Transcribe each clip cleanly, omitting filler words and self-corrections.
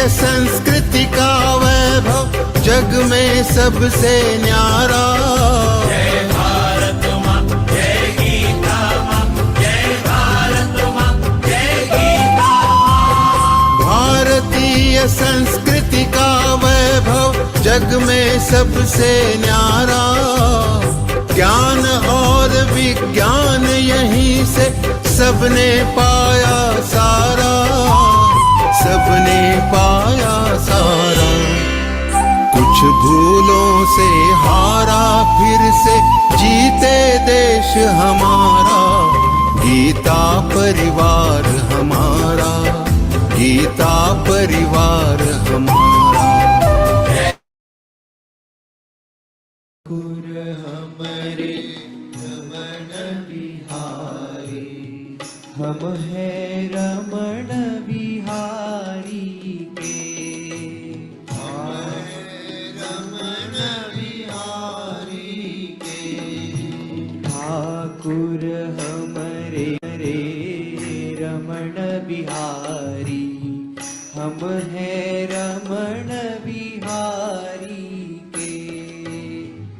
भारतीय संस्कृति का वैभव जग में सबसे न्यारा। जय भारत माँ, जय गीता माँ, जय भारत माँ, जय गीता माँ। भारतीय संस्कृति का वैभव जग में सबसे न्यारा। ज्ञान और विज्ञान यहीं से सबने पाया सारा, सबने पाया सारा। कुछ भूलों से हारा फिर से जीते देश हमारा। गीता परिवार हमारा, गीता परिवार हमारा। गुर हमरे रमण बिहारी, हम है रमण बिहारी के। रमण बिहारी के ठाकुर हमरे रमण बिहारी, हम है रमण बिहारी के।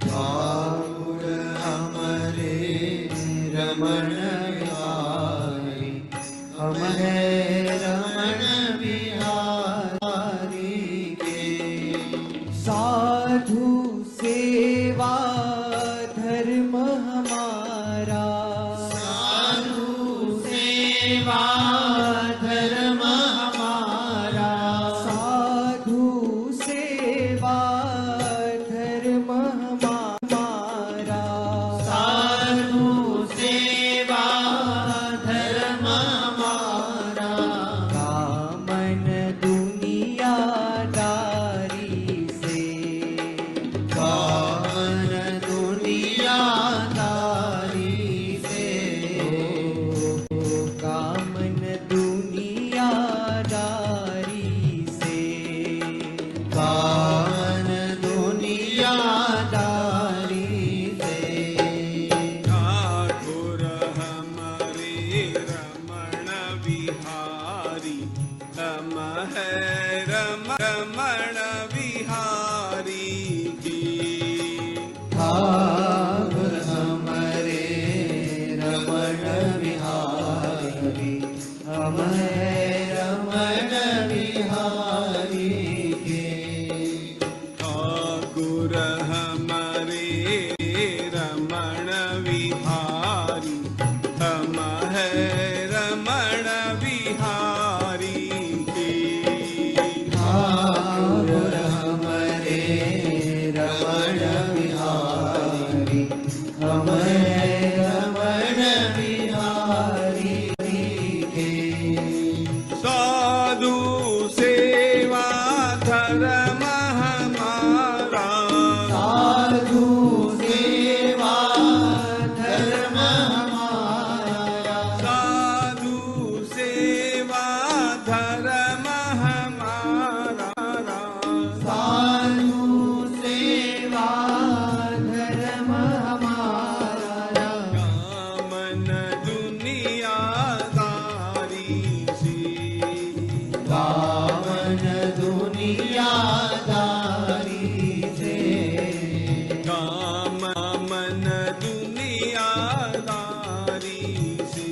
ठाकुर हमरे रमण बिहारी, हम है रमण बिहारी के। साधु सेवा धर्म हमारा, साधु सेवा धर्म हमारा। साधु सेवा धर्म हमारा, साधु सेवा धर्म हमारा। कामन दुनियादारी से, कामन दुनियादारी से, कामन दुनियादारी से, कामन दुनियादारी से। ठाकुर हमारे रमण बिहारी, हम है रमण बिहारी की। ठाकुर हमरे रमण बिहारी, हम है रमण बिहारी के। ठाकुर हमारे रमण बिहारी, हम है रमण बिहारी की। ठाकुर हमरे रमण बिहारी, हम है रमण बिहारी के। साधु सेवा धर्म हमारा, साधु सेवा धर्म हमारा। साधु सेवा धर्म हमारा। साधु सेवा धर्म हमारा। कामन दुनियादारी से, कामन दुनियादारी से, कामन दुनियादारी से।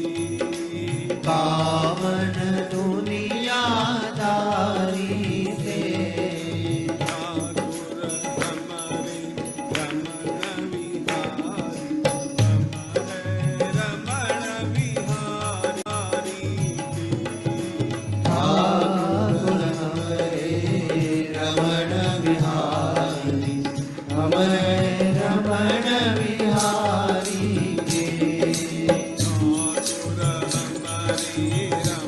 कामन दुनियादारी से। ठाकुर हमारे रमण बिहारी, हम है रमण बिहारी के। ठाकुर हमरे रमण बिहारी, हम है रमण बिहारी के। ठाकुर हमारे रमण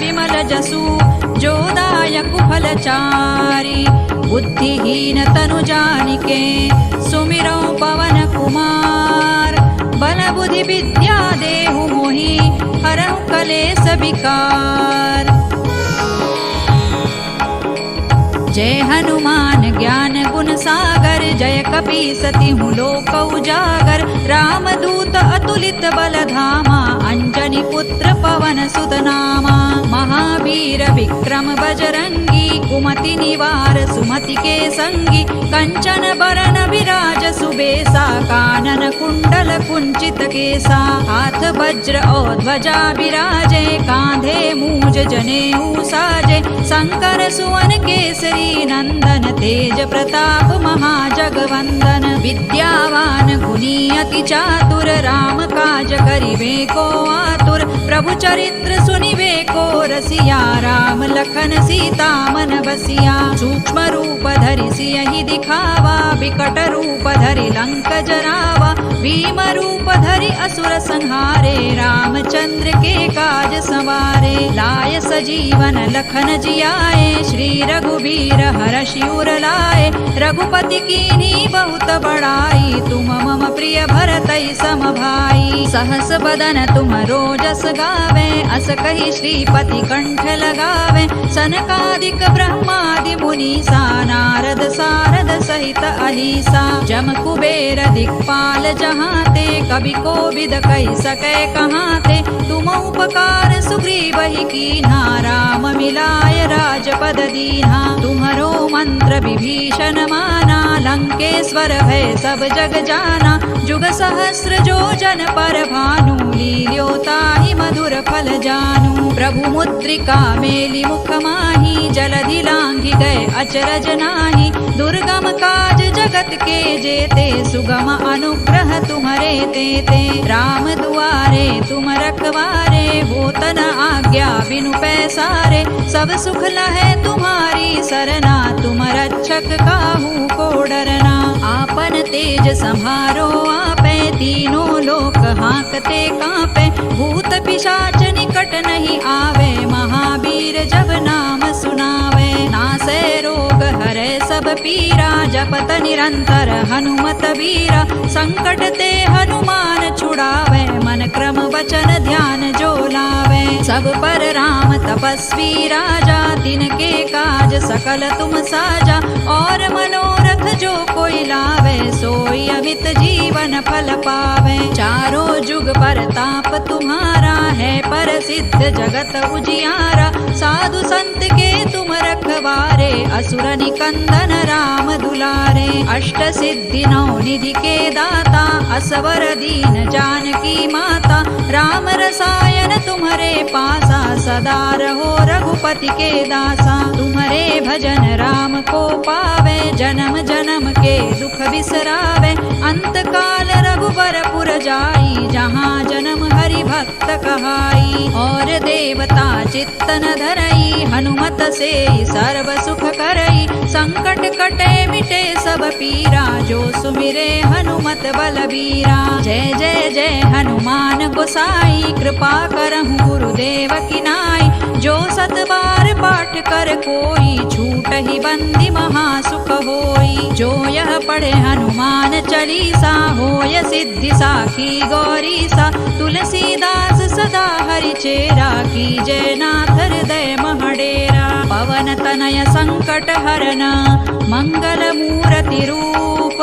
विमल जसु जोदायक फलचारी बुद्धिहीन तनु जानिके सुमिरो पवन कुमार बल बुद्धि विद्या देहु मोहि हरहु कलेस विकार। जय हनुमान ज्ञान गुण सागर जय कपीसति हूँ लोक उजागर रामदूत अतुलित बल धामा अंजनी पुत्र पवन सुत नामा महावीर विक्रम बजरंगी कुमति निवार सुमति के संगी कंचन बरन विराज सुबेसा कानन कुंडल कुंचित केसा हाथ वज्र और ध्वजा विराजे कांधे मूज जनेऊ साजे शंकर सुवन केसरी नंदन तेज प्रताप महाजगवंदन विद्यावान गुणी अति चातुर राम काज करिबे को आतुर प्रभु चरित्र सुनिबे को रसिया राम लखन सीता मन बसिया सूक्ष्म रूप धरि सियहि दिखावा विकट रूप धरि लंक जरावा भीम रूप धरि असुर संहारे रामचंद्र के काज संवारे लाय सजीवन लखन जियाए श्री रघुबीर हरषि उर लाए रघुपति कीन्ही बहुत बड़ाई तुम मम प्रिय भरतई सम भाई सहस बदन तुम रोजस गावे अस कहि श्रीपति कंठ लगावे सनकादिक ब्रह्मादि मुनीसा नारद सारद सहित अहिसा जम कुबेर दिक्पाल जहाते कवि कोविद कहि सकै कहाते तुम उपकार सुग्रीवहि कीन्हा राम मिलाय राजपद दीन्हा तुम्हरो मंत्र विभीषण माना लंकेश्वर भय सब जग जाना जुग सहस्र जो जन पर भानु लील्योताहि मधुर फल जानू प्रभु मुद्रिका मेलि मुख माहि जलधि लांघि गए अचरज नाही दुर्गम काज जगत के जेते सुगम अनुग्रह तुम्हरे तेते राम दुआरे तुम रखवारे होत न आज्ञा बिनु पैसारे सब सुख लहै तुम्हारी सरना तुम रक्षक काहू को डरना आपन तेज संहारो आपे तीनों लोक हांकते कांपे भूत पिशाच निकट नहीं आवे महावीर जब नाम सुनावे नासै रोग हरै सब पीरा जपत निरंतर हनुमत वीरा संकट ते हनुमान छुड़ावे मन क्रम वचन ध्यान जो लावे सब पर राम तपस्वी राजा तिनके काज सकल तुम साजा और मनोरथ जो कोई लावे सोई अमित जीवन फल पावे चारों जुग पर ताप तुम्हारा है प्रसिद्ध जगत उजियारा साधु संत के तुम रखवारे असुर निकंदन राम दुलारे अष्ट सिद्धि नौ निधि के दाता असवर दीन जानकी माता राम रसायन तुम्हारे पासा सदा रहो रघुपति के दासा तुम्हारे भजन राम को पावे जन्म जन्म के दुख बिसरावे अंत काल रघुबर पुर जाई जहाँ जन्म हरि भक्त कहाई और देवता चित्तन धरई हनुमत से सर्व सुख करई संकट कटे मिटे सब पीरा जो सुमिरे हनुमत बलबीरा जय जय जय हनुमान गोसाई कृपा करहु गुरुदेव की नाई जो सत बार पाठ कर कोई छूट ही बंदी महासुख होई जो यह पढ़े हनुमान चालीसा होय सिद्धि साखी गौरीसा तुलसीदास सदा हरि चेरा की जय नाथ हृदय महडेरा पवन तनय संकट हरन मंगल मूर्ति रूप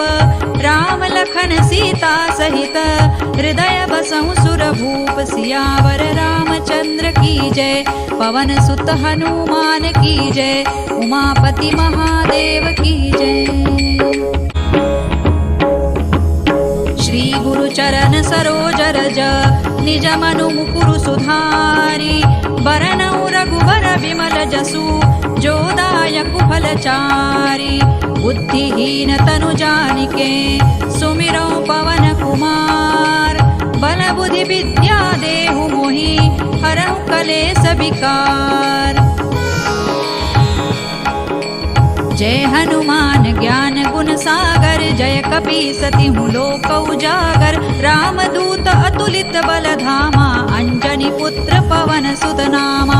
राम लखन सीता सहित हृदय बसहु सुर भूप सियावर रामचंद्र की जय पवन सुत हनुमान की जय उमापति महादेव की जय। श्री गुरु चरण सरोज रज निज मनु मुकुरु सुधारी बरनउ रघुबर विमल जसु जोदायक फलचारी बुद्धिहीन तनु जानिके सुमिरो पवन कुमार बल बुद्धि विद्या देहु मोहि हरहु कलेस विकार। जय हनुमान ज्ञान गुण सागर जय कपीसति हूँ लोक उजागर रामदूत अतुलित बल धामा अंजनी पुत्र पवन सुत नामा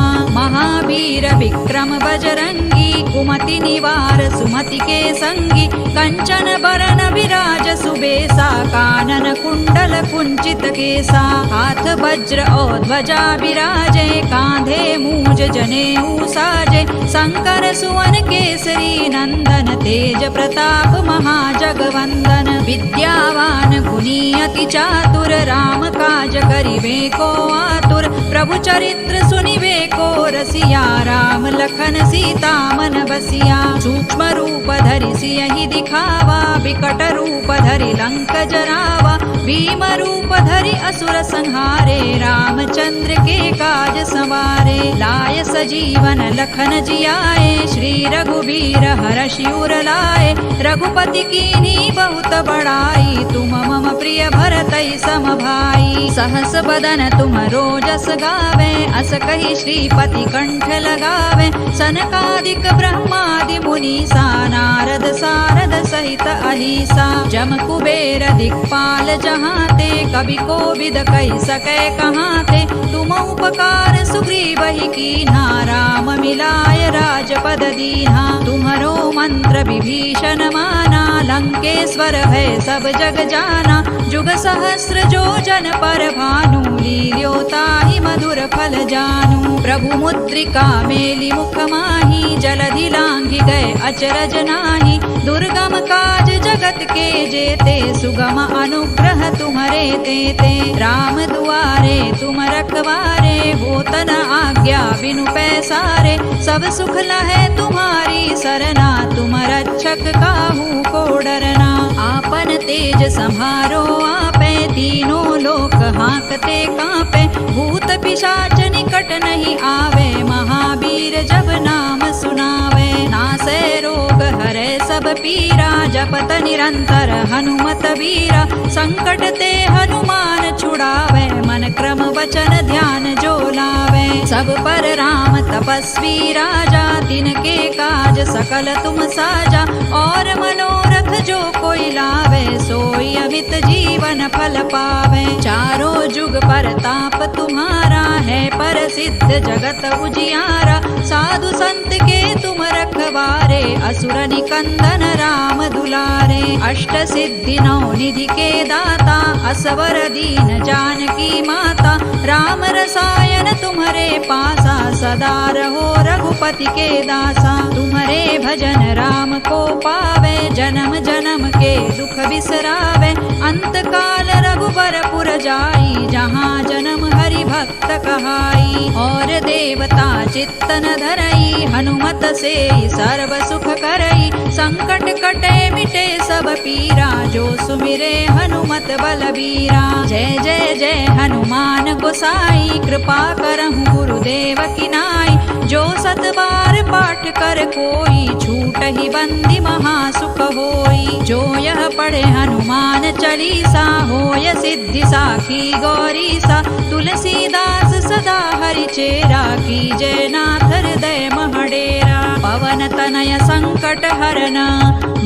बजरंगी कुमति निवार सुमति के संगी कंचन बरन विराज सुबेसा कानन कुंडल कुंचित केसा हाथ वज्र और ध्वजा विराजे कांधे मूज जनेऊ साजे शंकर सुवन केसरी नंदन तेज प्रताप महाजगवंदन विद्यावान गुणी अति चातुर राम काज करिवे को आतुर प्रभु चरित्र सुनिवे को रसिया राम लखन सीता मन बसिया सूक्ष्म रूप धरि सियहि दिखावा विकट रूप धरि लंक जरावा भीम रूप धरि असुर संहारे रामचंद्र के काज संवारे लाय सजीवन लखन जियाए श्री रघुबीर हरषि उर लाए रघुपति कीन्ही बहुत बड़ाई तुम मम प्रिय भरतहि सम भाई सहस बदन तुम रोजस गावे अस कहि श्रीपति कंठ लगावे सनकादिक ब्रह्मादि मुनीसा नारद सारद सहित अहिसा जम कुबेर दिक्पाल जहाते कवि कोविद कहि सकै कहाते तुम उपकार सुग्रीवहि कीन्हा राम मिलाय राजपद दीन्हा तुम्हरो मंत्र विभीषण माना लंकेश्वर है सब जग जाना जुग सहस्र जो जन पर भानु लील्योताहि मधुर फल जानू प्रभु मुद्रिका मेलि मुख माही जलधि लांघि गए अचरज नाही दुर्गम काज जगत के जेते सुगम अनुग्रह तुम्हरे तेते राम दुआरे तुम रखवारे होत न आज्ञा बिनु पैसारे सब सुख लहै तुम्हारी सरना तुम रक्षक काहू को डरना आपन तेज सम्हारो आपे तीनों लोक हांकते कांपे भूत पिशाच निकट नहीं आवे महावीर जब नाम सुनावे नासै रोग हरै सब पीरा जपत निरंतर हनुमत वीरा संकट ते हनुमान छुड़ावे मन क्रम वचन ध्यान जो लावे सब पर राम तपस्वी राजा तिनके काज सकल तुम साजा और मनोरथ जो कोई लावे सोई अमित जीवन फल पावे चारों जुग पर ताप तुम्हारा है पर सिद्ध जगत उजियारा साधु संत के तुम रखवारे असुर निकंदन राम दुलारे अष्ट सिद्धि नौ निधि के दाता असवर दीन जानकी माता राम रसायन तुम्हारे पासा सदा रहो रघुपति के दासा तुम्हारे भजन राम को पावे जन्म जन्म के दुख बिसरावे अंत काल रघुबर पुर जाई जहाँ जन्म हरि भक्त कहाई और देवता चित्तन धरई हनुमत से सर्व सुख करई संकट कटे मिटे सब पीरा जो सुमिरे हनुमत बलबीरा जय जय जय हनुमान गोसाई कृपा करहु गुरुदेव की नाई जो सत बार पाठ कर कोई छूट ही बंदी महासुख होई जो यह पढ़े हनुमान चालीसा होय सिद्धि साखी गौरीसा तुलसीदास सदा हरि चेरा की जय नाथ हृदय महडेरा पवन तनय संकट हरना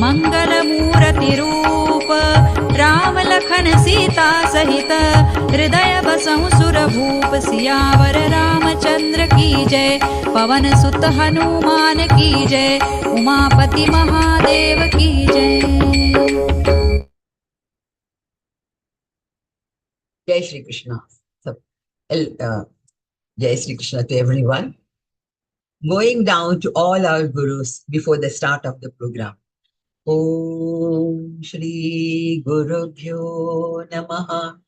मंगल मूर्ति रूप राम लखन सीता सहित हृदय बसहु सुर भूप सियावर रामचंद्र की जय पवन सुत हनुमान की जय उमापति महादेव की जय। Jai Shri Krishna. So, Jai Shri Krishna to everyone. Going down to all our gurus before the start of the program. Om Shri Guru Bhyo Namaha.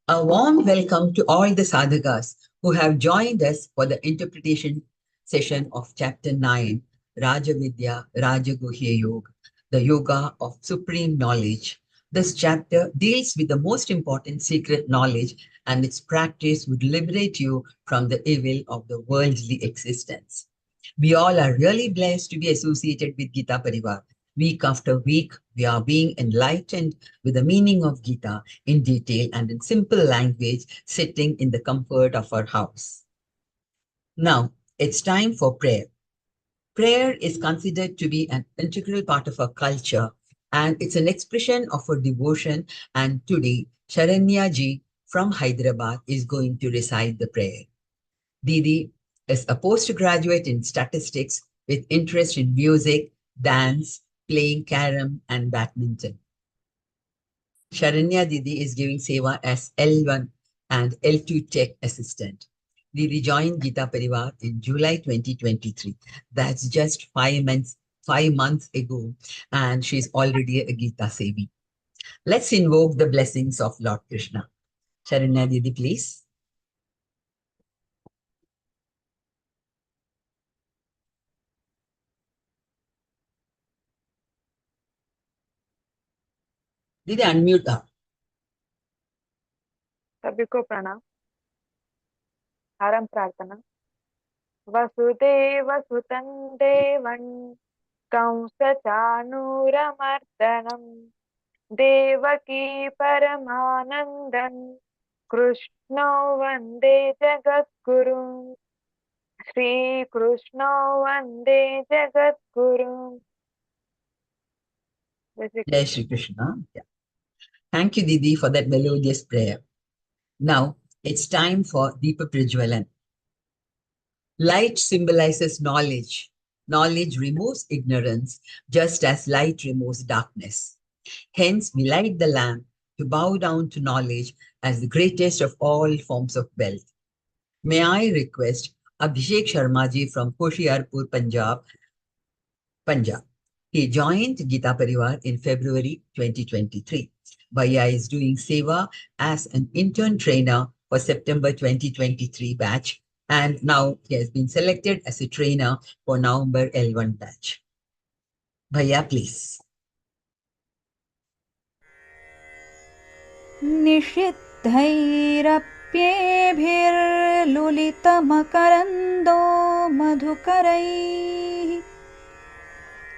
A warm welcome to all the sadhakas who have joined us for the interpretation session of Chapter 9, Raja Vidya Raja Guhya Yoga, the Yoga of Supreme Knowledge. This chapter deals with the most important secret knowledge, and its practice would liberate you from the evil of the worldly existence. We all are really blessed to be associated with Gita Parivar. Week after week, we are being enlightened with the meaning of Gita in detail and in simple language, sitting in the comfort of our house. Now, it's time for prayer. Prayer is considered to be an integral part of our culture, and it's an expression of our devotion. And today, Sharanya ji from Hyderabad is going to recite the prayer. Didi, is a postgraduate in statistics with interest in music, dance, playing carom, and badminton. Sharanya Didi is giving seva as L1 and L2 tech assistant. Didi joined Gita Parivar in July 2023. That's just 5 months ago, and she's already a Gita Sevi. Let's invoke the blessings of Lord Krishna. Sharanya Didi, please. Didi, unmute her. सभी को प्रणाम। आरंभ प्रार्थना। वसुदेव सुतं देवं कंसचाणूरमर्दनं देवकी परमानन्दं कृष्णो वन्दे जगद्गुरुं श्रीकृष्णो वन्दे जगद्गुरुं। Jai Shri Krishna. Yeah. Thank you, Didi, for that melodious prayer. Now, it's time for Deepa Prajwalan. Light symbolizes knowledge. Knowledge removes ignorance, just as light removes darkness. Hence, we light the lamp to bow down to knowledge as the greatest of all forms of wealth. May I request Abhishek Sharma ji from Hoshiarpur, Punjab. He joined Gita Parivar in February 2023. Bhaiya is doing seva as an intern trainer for September 2023 batch, and now he has been selected as a trainer for November L1 batch. Bhaiya, please. निषिद्धैरप्येभिर्लुलितमकरन्दो मधुकरैः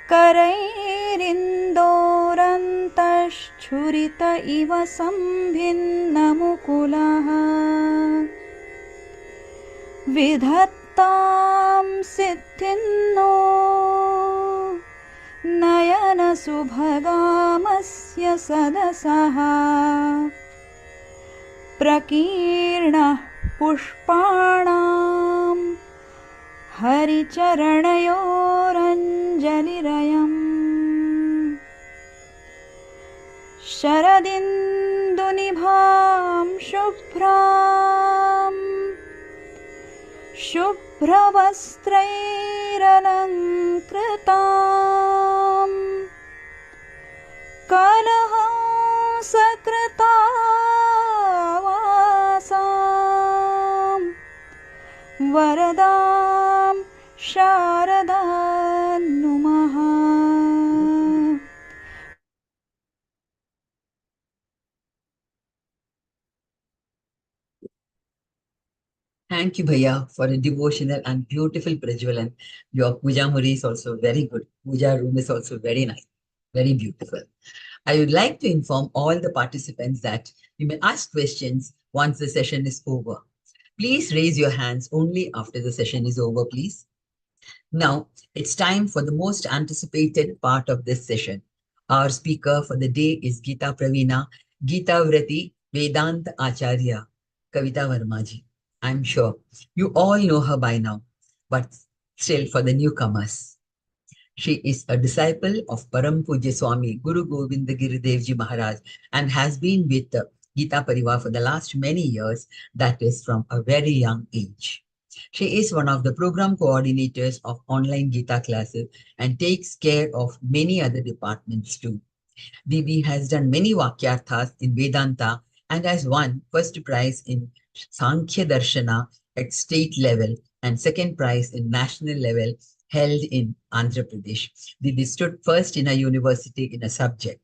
करैरिन्दोरन्तश्छुरित इव सम्भिन्नमुकुलः विधत्तां सिद्धिन्नो नयनसुभगामस्य सदसः प्रकीर्णः पुष्पाणां हरिचरणयोरञ्जलिरयम् शरदिन्दुनिभां शुभ्रवस्त्रैरलङ्कृतां कलहंसकृतावासां वरदां शारदां नुमः। Thank you, Bhaiya, for a devotional and beautiful Prajwalan. Your puja muri is also very good. Puja room is also very nice, very beautiful. I would like to inform all the participants that you may ask questions once the session is over. Please raise your hands only after the session is over, please. Now, it's time for the most anticipated part of this session. Our speaker for the day is Gita Pravina, Gita Vrati Vedanta Acharya, Kavita Verma ji. I'm sure you all know her by now, but still for the newcomers. She is a disciple of Param Pujya Swami Guru Govinda Giridevji Ji Maharaj and has been with the Gita Parivar for the last many years, that is from a very young age. She is one of the program coordinators of online Gita classes and takes care of many other departments too. Didi has done many Vakyarthas in Vedanta and has won first prize in Sankhya Darshana at state level and second prize in national level held in Andhra Pradesh. Didi stood first in a university in a subject.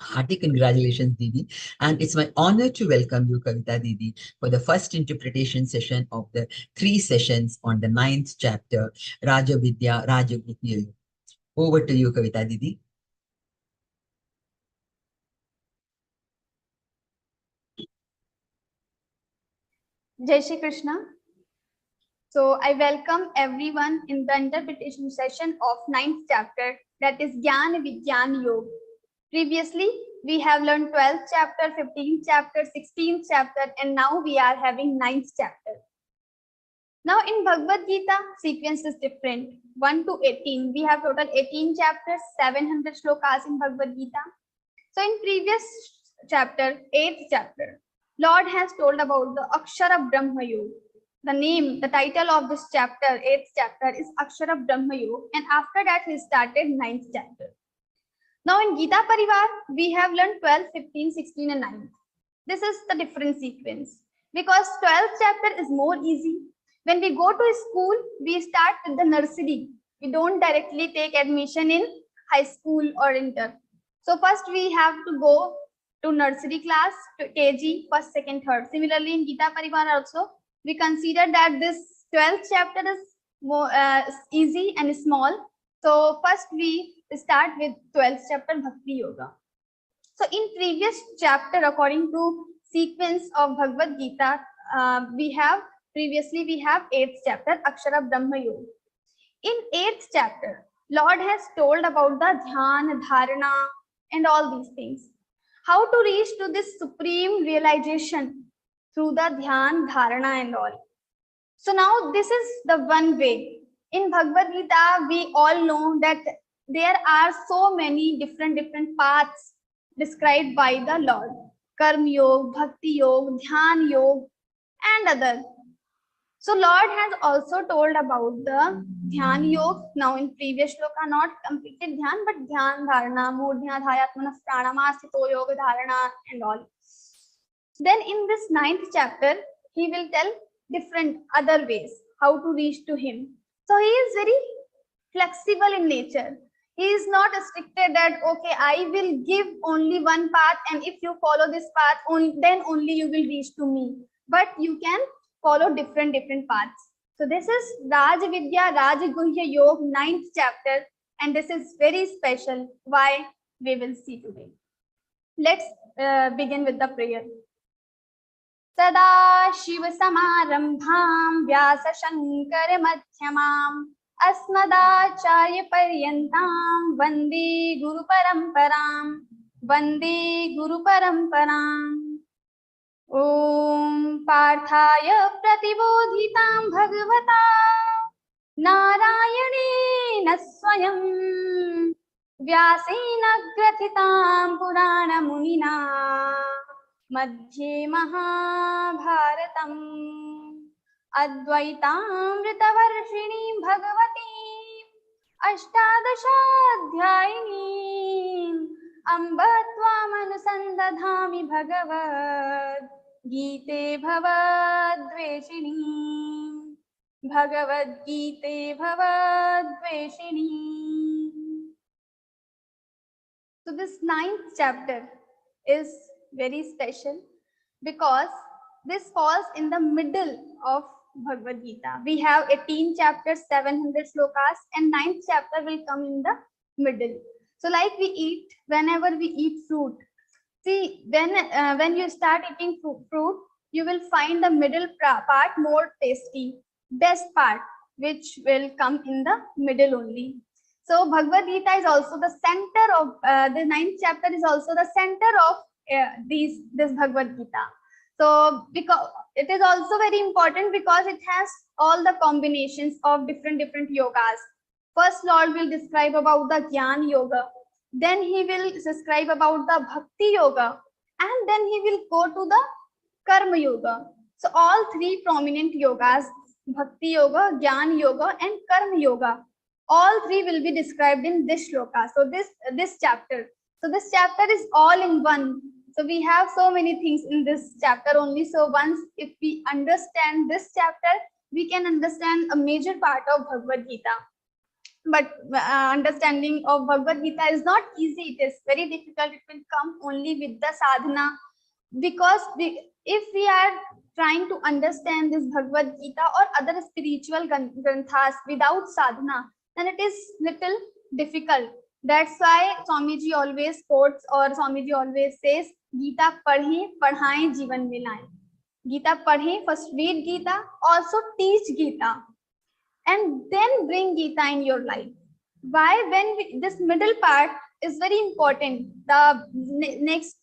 Hearty congratulations, Didi. And it's my honor to welcome you, Kavita Didi, for the first interpretation session of the 3 sessions on the 9th chapter, Raja Vidya, Raja Gupya. Over to you, Kavita Didi. Jai Shri Krishna. So I welcome everyone in the interpretation session of 9th chapter, that is Jnana Vijnana Yoga. Previously, we have learned 12th chapter, 15th chapter, 16th chapter, and now we are having 9th chapter. Now in Bhagavad Gita, sequence is different. 1 to 18. We have total 18 chapters, 700 shlokas in Bhagavad Gita. So in previous chapter, 8th chapter, Lord has told about the Akshara Brahma Yoga. The title of this chapter, 8th chapter, is Akshara Brahma Yoga, and after that he started 9th chapter. Now in Gita Parivar, we have learned 12, 15, 16 and 9. This is the different sequence because 12th chapter is more easy. When we go to school, we start with the nursery. We don't directly take admission in high school or inter. So first we have to go to nursery class, to KG, first, second, third. Similarly in Gita Parivar also, we consider that this 12th chapter is more easy and small. So first we start with 12th chapter Bhakti Yoga. So in previous chapter, according to sequence of Bhagavad Gita, we have 8th chapter Akshara Brahma Yoga. In 8th chapter, Lord has told about the Dhyan, Dharana and all these things. How to reach to this supreme realization through the Dhyan, Dharana and all. So now this is the one way. In Bhagavad Gita, we all know that there are so many different paths described by the Lord. Karma Yoga, Bhakti Yoga, Dhyan Yoga and other. So Lord has also told about the Dhyan Yoga. Now in previous shloka, not completed Dhyan, but Dhyan Dharana, Murdhya Dhayatmana Pranama, Sthito Yoga Dharana and all. Then in this 9th chapter, he will tell different other ways how to reach to him. So he is very flexible in nature. He is not restricted that, okay, I will give only one path and if you follow this path, then only you will reach to me. But you can follow different paths. So this is Raj Vidya, Raj Guhya Yoga, 9th chapter, and this is very special. Why? We will see today. Let's begin with the prayer. Sada Shiva Samarambham Vyasa Shankara Madhyamam Asmadacharya Paryantam Vande Guru Paramparam Vande Guru Paramparam. Om Parthaya Pratibodhitam Bhagavata Narayane Swayam Vyasena Grathitam Purana Munina Madhye Mahabharatam Advaitamrita Varshini Bhagavati Ashtadashaadhyayini Amba Tvamanusandadhami Bhagavad Gite Bhavadveshini Bhagavad Gite Bhavadveshini. So this 9th chapter is very special because this falls in the middle of Bhagavad Gita. We have 18 chapters, 700 slokas, and 9th chapter will come in the middle. So like we eat, whenever we eat fruit, see, when you start eating fruit, you will find the middle part more tasty, best part, which will come in the middle only. So Bhagavad Gita is also the center of, the 9th chapter is also the center of this Bhagavad Gita. So because it is also very important because it has all the combinations of different yogas. First, Lord will describe about the Jnana Yoga. Then he will describe about the Bhakti Yoga. And then he will go to the Karma Yoga. So all three prominent yogas, Bhakti Yoga, Jnana Yoga and Karma Yoga, all three will be described in this shloka. So this chapter. So this chapter is all in one. So we have so many things in this chapter only. So once if we understand this chapter, we can understand a major part of Bhagavad Gita. But understanding of Bhagavad Gita is not easy. It is very difficult. It will come only with the sadhana. Because if we are trying to understand this Bhagavad Gita or other spiritual granthas without sadhana, then it is little difficult. That's why Swamiji always quotes or Swamiji always says, Gita padhe, padhaye, jivan mein laaye. Gita padhe, first read Gita, also teach Gita, and then bring Gita in your life. Why? When this middle part is very important. The next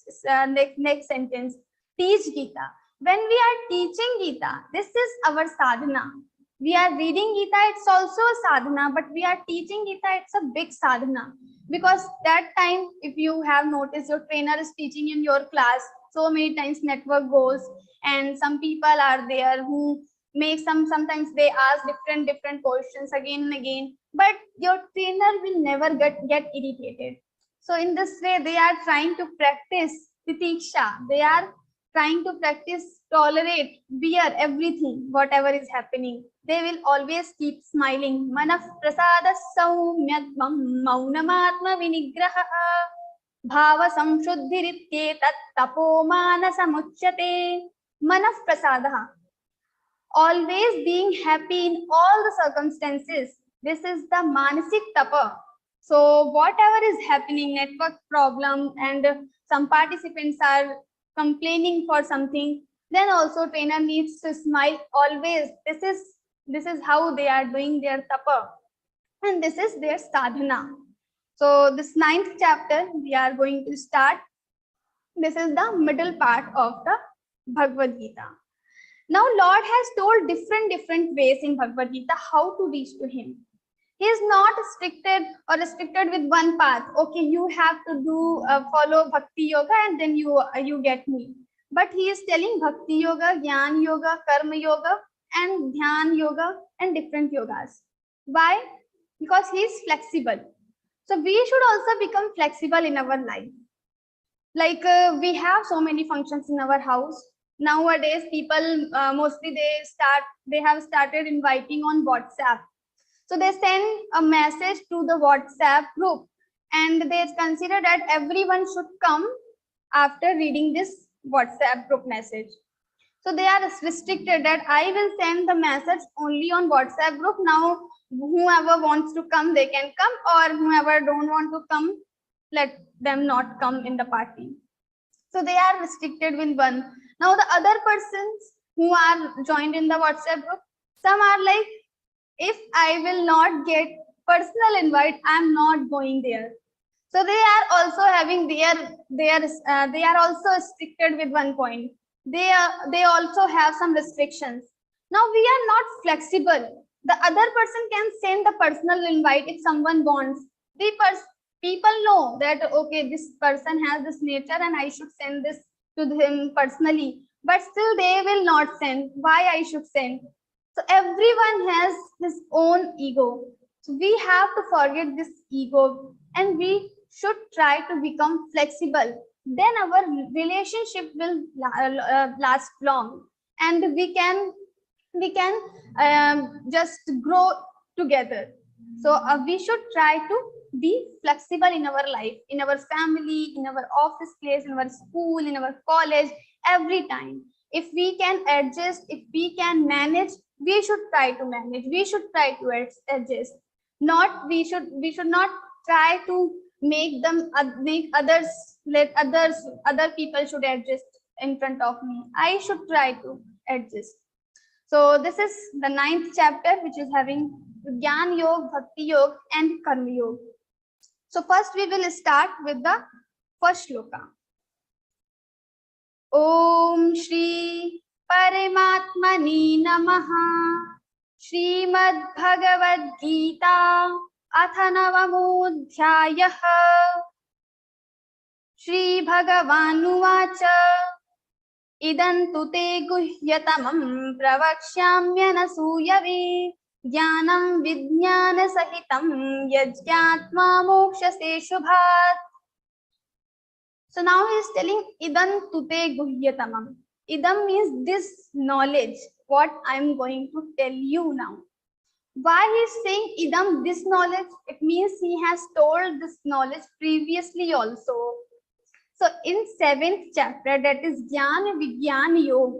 sentence, teach Gita. When we are teaching Gita, this is our sadhana. We are reading Gita, it's also a sadhana, but we are teaching Gita, it's a big sadhana. Because that time, if you have noticed, your trainer is teaching in your class, so many times network goes, and some people are there who make sometimes they ask different questions again and again, but your trainer will never get irritated. So in this way, they are trying to practice titiksha. They are trying to practice tolerate, bear everything, whatever is happening. They will always keep smiling. Manah prasada saumyadvam maunamatma vinigraha bhava samshuddhirityet tapomana samuchyate. Manah prasadaha. Always being happy in all the circumstances. This is the manasik tapa. So whatever is happening, network problem, and some participants are complaining for something, then also trainer needs to smile always. This is how they are doing their tapa, and this is their sadhana. So this 9th chapter we are going to start. This is the middle part of the Bhagavad Gita. Now Lord has told different ways in Bhagavad Gita how to reach to him. He is not restricted with one path. Okay, you have to do follow bhakti yoga and then you get me. But he is telling bhakti yoga, jnana yoga, karma yoga, and dhyan yoga, and different yogas. Why? Because he is flexible. So we should also become flexible in our life. Like we have so many functions in our house. Nowadays, people mostly they have started inviting on WhatsApp. So they send a message to the WhatsApp group, and they consider that everyone should come after reading this WhatsApp group message. So they are restricted that I will send the message only on WhatsApp group. Now, whoever wants to come, they can come, or whoever don't want to come, let them not come in the party. So they are restricted with one. Now the other persons who are joined in the WhatsApp group, some are like, if I will not get personal invite, I am not going there. So they are also having they are also restricted with one point. They also have some restrictions. Now we are not flexible. The other person can send the personal invite if someone wants. People know that okay, this person has this nature and I should send this to him personally, but still they will not send. Why I should send? So everyone has his own ego. So we have to forget this ego and we should try to become flexible. Then our relationship will last long, and we can just grow together. So we should try to be flexible in our life, in our family, in our office place, in our school, in our college, every time. If we can adjust, if we can manage, we should try to manage. We should try to adjust. We should not try to make other people should adjust in front of me. I should try to adjust. So this is the 9th chapter, which is having Jnana Yoga, Bhakti Yoga, and Karma Yoga. So first we will start with the first shloka. Om Shri Paramatmani Namaha. Śrīmad-Bhagavadgītā atha navamodhyayaha. Shri Bhagavanuvāca idantu te guhyatamam pravakshyamyanasūyave jnanam vijnana sahitam yajñātma mokshase shubhat. So now he is telling idantu te guhyatamam. Idam means this knowledge, what I am going to tell you now. Why he is saying idam, this knowledge? It means he has told this knowledge previously also. So in 7th chapter, that is Jnana Vigyan Yoga.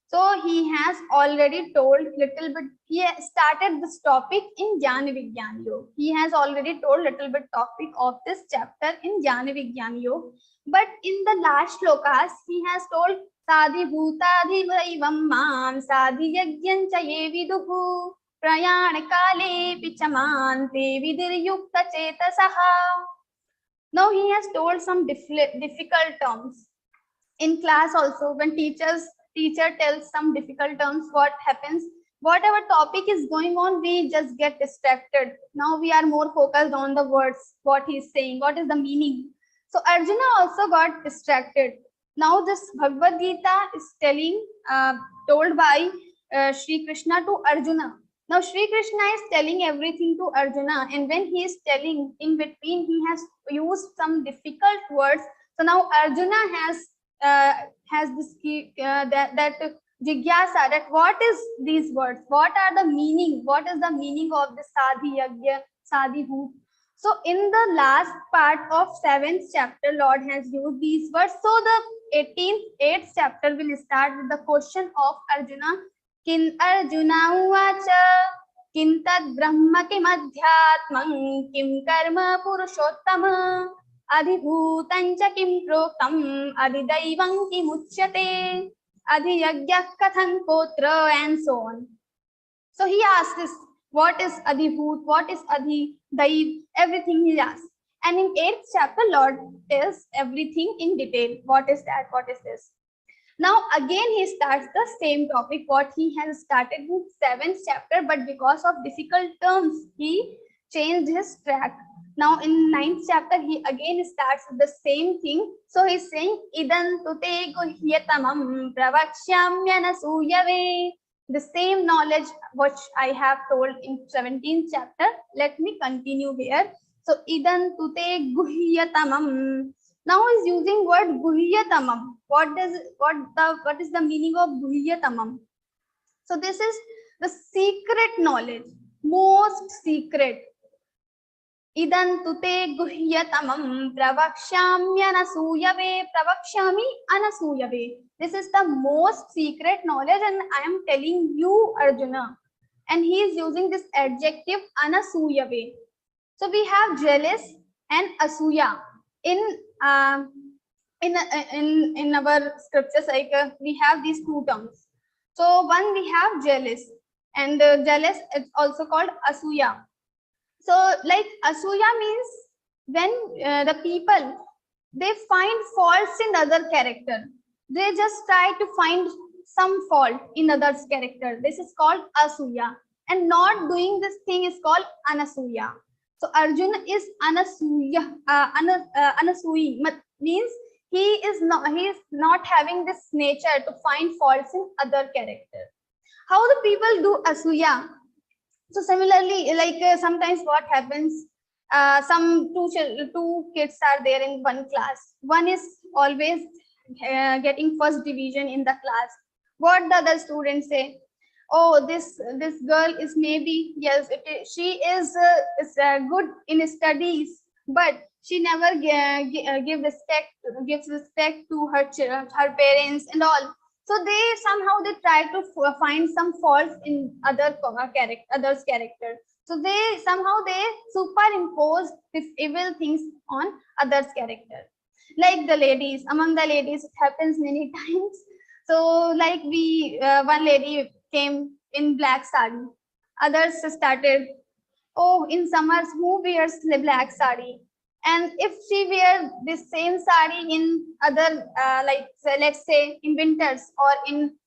So he has already told little bit, he started this topic in Jnana Vigyan Yoga. He has already told little bit topic of this chapter in Jnana Vigyan Yoga. But in the last shlokas, he has told Sadhi Bhutadhi Vaivam Mam Sadhi Yagyancha Ye Viduhu Prayana Kale Pichamante Vidir Yukta Chetasaha. Now he has told some difficult terms. In class also, when teacher tells some difficult terms, what happens? whatever topic is going on, we just get distracted. Now we are more focused on the words, what he is saying, what is the meaning. So Arjuna also got distracted. Now this Bhagavad Gita is told by Shri Krishna to Arjuna. Now Shri Krishna is telling everything to Arjuna, and when he is telling, in between he has used some difficult words. So now Arjuna has this that jigyasa, that what is these words, what are the meaning, what is the meaning of the sadhi yagya, sadhi bhut. So in the last part of 7th chapter, Lord has used these words. So the 8th chapter will start with the question of Arjuna. Kin Arjuna uvacha kim tad brahma kim adhyatmam kim karma purushottama adhibhutancha kim proktam adhidaivam kim uchyate adhiyagya kathan kotra, and so on. So he asks this, what is adhibhut, what is adhidaiv, everything he asks. And in 8th chapter, Lord tells everything in detail. What is that? What is this? Now again he starts the same topic what he has started with 7th chapter, but because of difficult terms he changed his track. Now in 9th chapter he again starts with the same thing. So he's saying idan tute guhyatamam pravakshyamyanasuyave, the same knowledge which I have told in 17th chapter. Let me continue here. So idan tute guhyatamam. Now is using word guhyatamam. What is the meaning of guhyatamam? So this is the secret knowledge, most secret. Idan tute guhyatamam pravakshyamyanasuyave. Pravakshami anasuyave. This is the most secret knowledge, and I am telling you, Arjuna. And he is using this adjective anasuyave. So we have jealous and asuya in our scriptures. Like we have these two terms. So one we have jealous, and jealous is also called asuya. So like asuya means when the people, they find faults in other character. They just try to find some fault in others character. This is called asuya, and not doing this thing is called anasuya. So Arjuna is anasuya, anasuyi, means he is not having this nature to find faults in other character. How the people do asuya? So similarly, like sometimes what happens, some two kids are there in one class. One is always getting first division in the class. What the other students say? Oh, this girl is maybe, yes, she is good in studies, but she never gives respect to her parents and all. So they try to find some faults in others' character. So they superimpose these evil things on others' character. Like the ladies, among the ladies, it happens many times. So like one lady came in black sari. Others started, oh, in summers who wears black sari? And if she wear this same sari in other, let's say in winters or in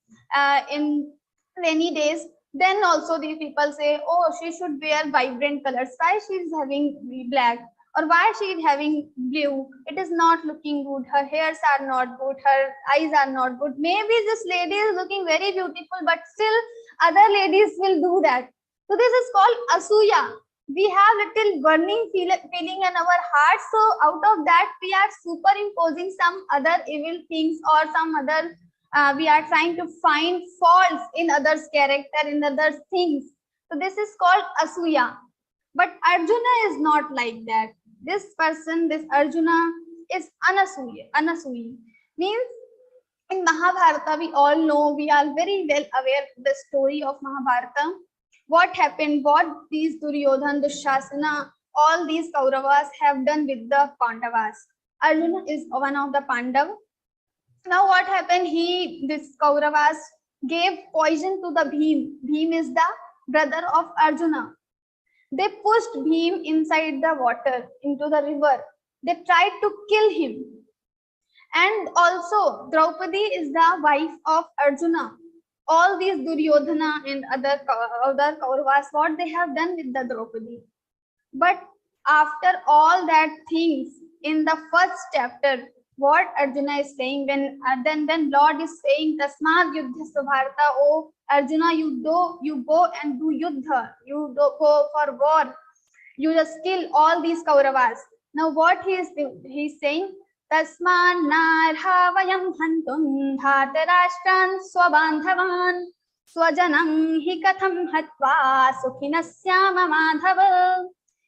rainy days, then also the people say, oh, she should wear vibrant colors. Why she is having black? Or why she is having blue? It is not looking good. Her hairs are not good. Her eyes are not good. Maybe this lady is looking very beautiful, but still other ladies will do that. So this is called asuya. We have little burning feeling in our heart. So out of that, we are superimposing some other evil things or some other, we are trying to find faults in others' character, in others' things. So this is called asuya. But Arjuna is not like that. This person, this Arjuna is anasuyi. Means in Mahabharata, we all know, we are very well aware of the story of Mahabharata. What happened, what these Duryodhan, Dushasana, all these Kauravas have done with the Pandavas. Arjuna is one of the Pandav. Now what happened, this Kauravas gave poison to the Bhim. Bhim is the brother of Arjuna. They pushed Bhim inside the water, into the river. They tried to kill him. And also, Draupadi is the wife of Arjuna. all these Duryodhana and other Kauravas, what they have done with the Draupadi. But after all that things, in the first chapter, what Arjuna is saying, when Lord is saying, Tasmad Yuddhasya Bharata, oh Arjuna, you go and do Yuddha, you go for war, you just kill all these Kauravas. Now what he's saying, Tasman narhavayam hantum dhartarashtan swabandhavan swajanam hi katham hatva sukhinasyama madhava.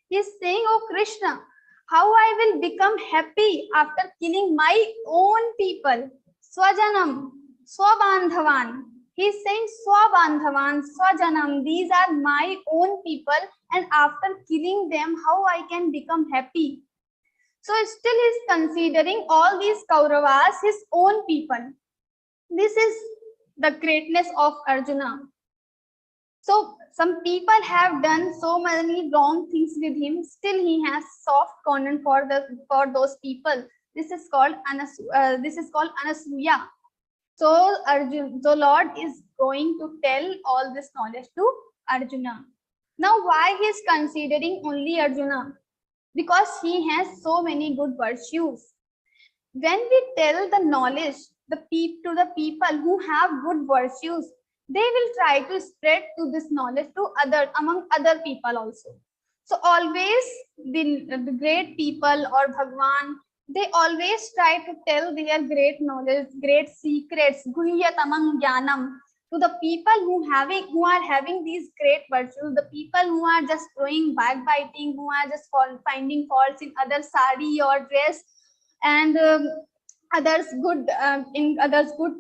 He's saying, oh Krishna, how I will become happy after killing my own people. Swajanam, swabandhavan. He's saying swabandhavan, swajanam. These are my own people, and after killing them, how I can become happy? So still he's considering all these Kauravas his own people. This is the greatness of Arjuna. So some people have done so many wrong things with him. Still he has soft corner for those people. This is called Anasuya. So Lord is going to tell all this knowledge to Arjuna. Now why he is considering only Arjuna? Because he has so many good virtues. When we tell the knowledge to the people who have good virtues, they will try to spread to this knowledge to among other people also. So always the great people or Bhagwan, they always try to tell their great knowledge, great secrets, guhyatamam jnanam, to the people who are having these great virtues, the people who are just doing backbiting, who are just finding faults in other sari or dress and others good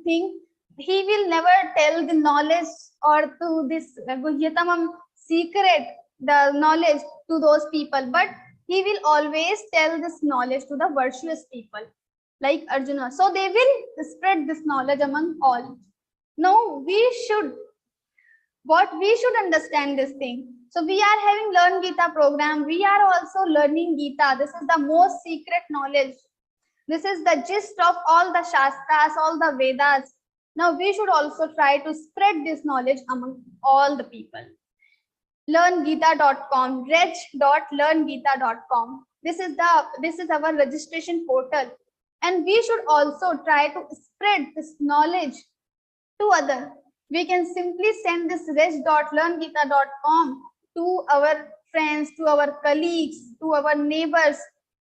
thing. He will never tell the knowledge or to this guhyatamam secret, the knowledge to those people, but he will always tell this knowledge to the virtuous people like Arjuna. So they will spread this knowledge among all. Now we should understand this thing. So we are having Learn Gita program. We are also learning Gita. This is the most secret knowledge. This is the gist of all the Shastras, all the Vedas. Now we should also try to spread this knowledge among all the people. LearnGita.com, reg.learngita.com. This is our registration portal, and we should also try to spread this knowledge to other. We can simply send this reg.learngita.com to our friends, to our colleagues, to our neighbors,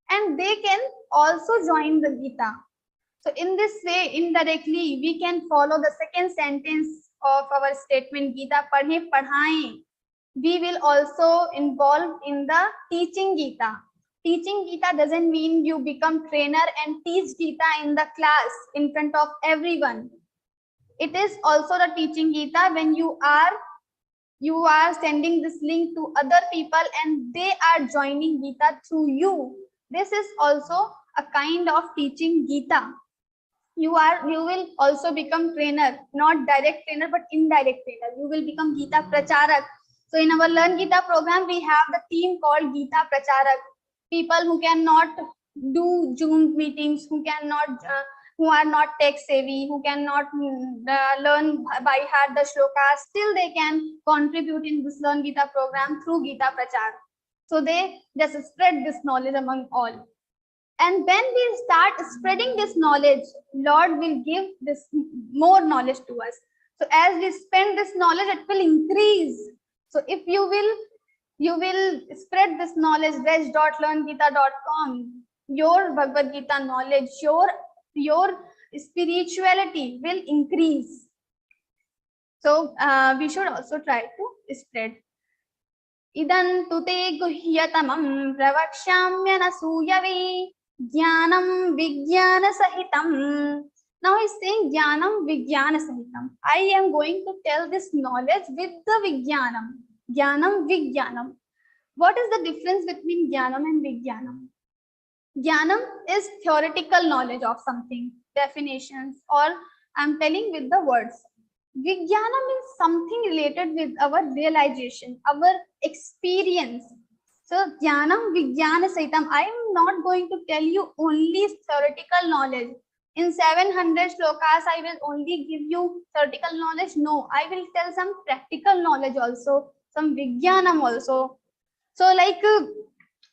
and they can also join the Gita. So in this way, indirectly, we can follow the second sentence of our statement, Gita Padhe Padhaye. We will also involve in the teaching Gita. Teaching Gita doesn't mean you become trainer and teach Gita in the class in front of everyone. It is also the teaching Gita when you are sending this link to other people and they are joining Gita through you. This is also a kind of teaching Gita. You will also become trainer, not direct trainer, but indirect trainer. You will become Gita Pracharak. So in our Learn Gita program, we have the team called Gita Pracharak. People who cannot do Zoom meetings, who are not tech savvy, who cannot learn by heart the shlokas, still they can contribute in this Learn Gita program through Gita Prachar. So they just spread this knowledge among all. And when we start spreading this knowledge, Lord will give this more knowledge to us. So as we spend this knowledge, it will increase. So if you will spread this knowledge, reg.learngita.com, your Bhagavad Gita knowledge, your spirituality will increase. So we should also try to spread. Idan tute guhyatamam pravakshamyanasuyave jnanam vijnana sahitam. Now he's saying jnanam vijnana sahitam. I am going to tell this knowledge with the vijnanam. Jnanam vijnanam. What is the difference between jnanam and vijnanam? Jnanam is theoretical knowledge of something, definitions, or I'm telling with the words. Vijnanam is something related with our realization, our experience. So jnanam vijnana sahitam. I am not going to tell you only theoretical knowledge. In 700 shlokas, I will only give you theoretical knowledge. No, I will tell some practical knowledge also, some Vijnanam also. So like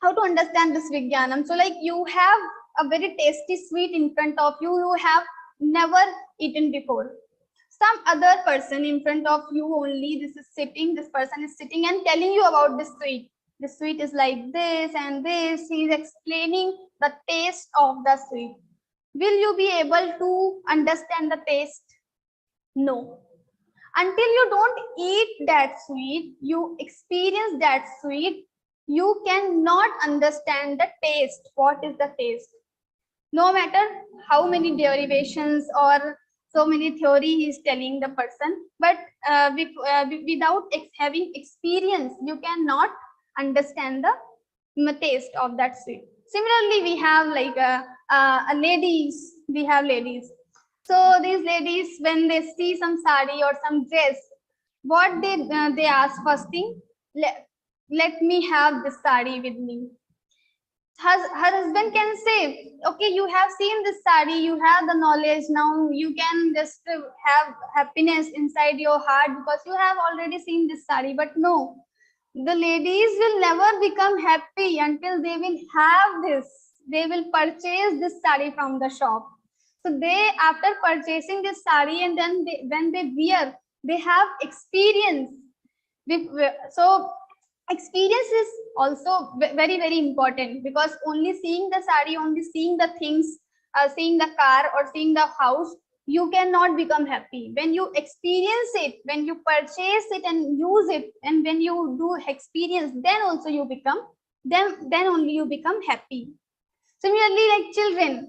how to understand this Vijnanam? So like you have a very tasty sweet in front of you, you have never eaten before. Some other person in front of you only, this person is sitting and telling you about this sweet. The sweet is like this and this. He is explaining the taste of the sweet. Will you be able to understand the taste? No. Until you don't eat that sweet, you experience that sweet, you cannot understand the taste. What is the taste? No matter how many derivations or so many theory he is telling the person, but without having experience, you cannot understand the taste of that sweet. Similarly, we have like ladies. We have ladies. So these ladies, when they see some sari or some dress, what they ask first thing, let me have this sari with me. Her husband can say, okay, you have seen this sari, you have the knowledge, now you can just have happiness inside your heart because you have already seen this sari. But no, the ladies will never become happy until they will have this. They will purchase this sari from the shop. So they, after purchasing this sari, and then when they wear, they have experience. So experience is also very, very important, because only seeing the sari, only seeing the things, seeing the car or seeing the house, you cannot become happy. When you experience it, when you purchase it and use it, and when you do experience, then also you become, then only you become happy. Similarly, like children,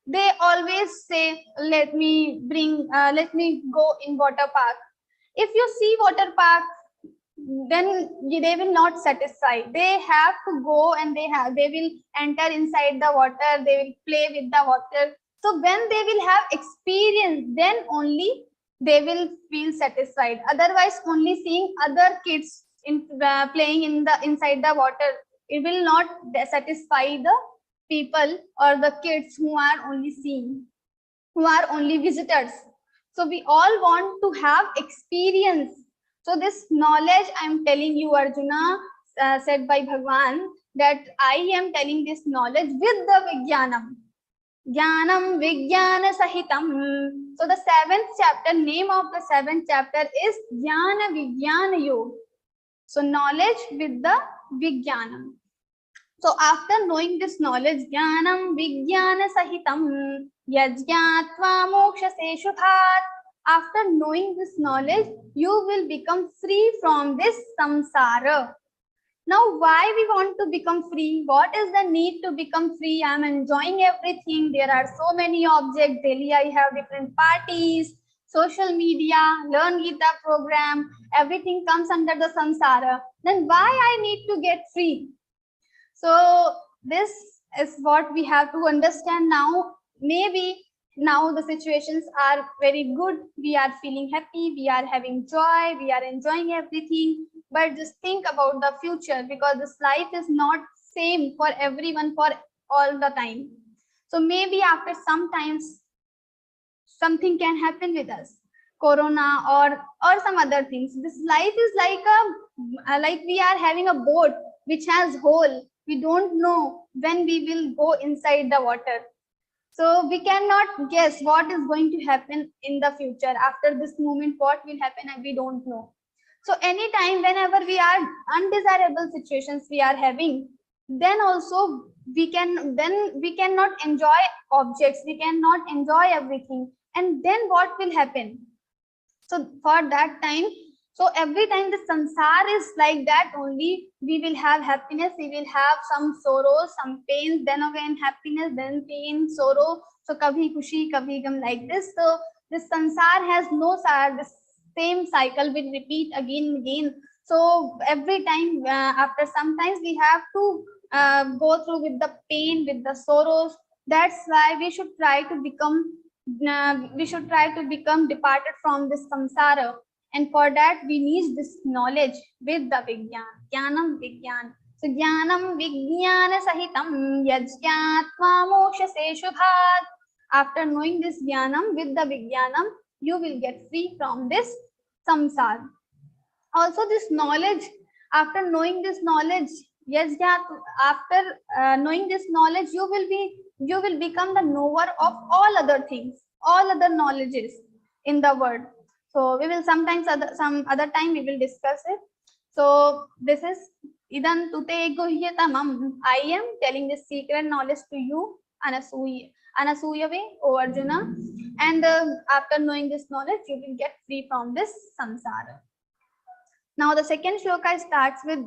they always say, let me go in water park. If you see water park, then they will not satisfy. They have to go and they will enter inside the water, they will play with the water. So when they will have experience, then only they will feel satisfied. Otherwise, only seeing other kids playing inside the water, it will not satisfy the people or the kids who are only seeing, who are only visitors. So we all want to have experience. So this knowledge I am telling you, Arjuna, said by Bhagwan, that I am telling this knowledge with the Vijnanam. Jnanam Vijnana Sahitam. So the 7th chapter, name of the 7th chapter is Jnana Vijnana Yoga. So knowledge with the Vijnanam. So after knowing this knowledge, Jnanam Vijnana Sahitam Yajñatva Mokshase Shubhat. After knowing this knowledge, you will become free from this samsara. Now, why we want to become free? What is the need to become free? I am enjoying everything. There are so many objects. Daily I have different parties, social media, Learn Gita program. Everything comes under the samsara. Then why I need to get free? So this is what we have to understand now. Maybe now the situations are very good. We are feeling happy. We are having joy. We are enjoying everything. But just think about the future, because this life is not same for everyone for all the time. So maybe after sometimes something can happen with us, corona or some other things. This life is like we are having a boat which has hole. We don't know when we will go inside the water. So we cannot guess what is going to happen in the future. After this moment, what will happen, and we don't know. So anytime, whenever we are undesirable situations we are having, then also we cannot enjoy objects, we cannot enjoy everything. And then what will happen? So for that time, so every time the samsara is like that only, we will have happiness, we will have some sorrows, some pains, then again happiness, then pain, sorrow. So kabhi khushi, kabhi gam, like this. So this samsara has no this same cycle will repeat again and again. So every time, after sometimes we have to go through with the pain, with the sorrows. That's why we should try to become departed from this samsara. And for that, we need this knowledge with the Vijnana. Jnanam Vijnana. So Jnanam Vijnana Sahitam Yajñatva Mokshase Shubhat. After knowing this jnanam with the vijnanam, you will get free from this samsara. Also, this knowledge, after knowing this knowledge, yes, after knowing this knowledge, you will become the knower of all other things, all other knowledges in the world. So we will sometimes some other time we will discuss it. So this is idan tute guhyatamam. I am telling this secret knowledge to you, Anasuyave, O Arjuna. And after knowing this knowledge, you will get free from this samsara. Now the second shloka starts with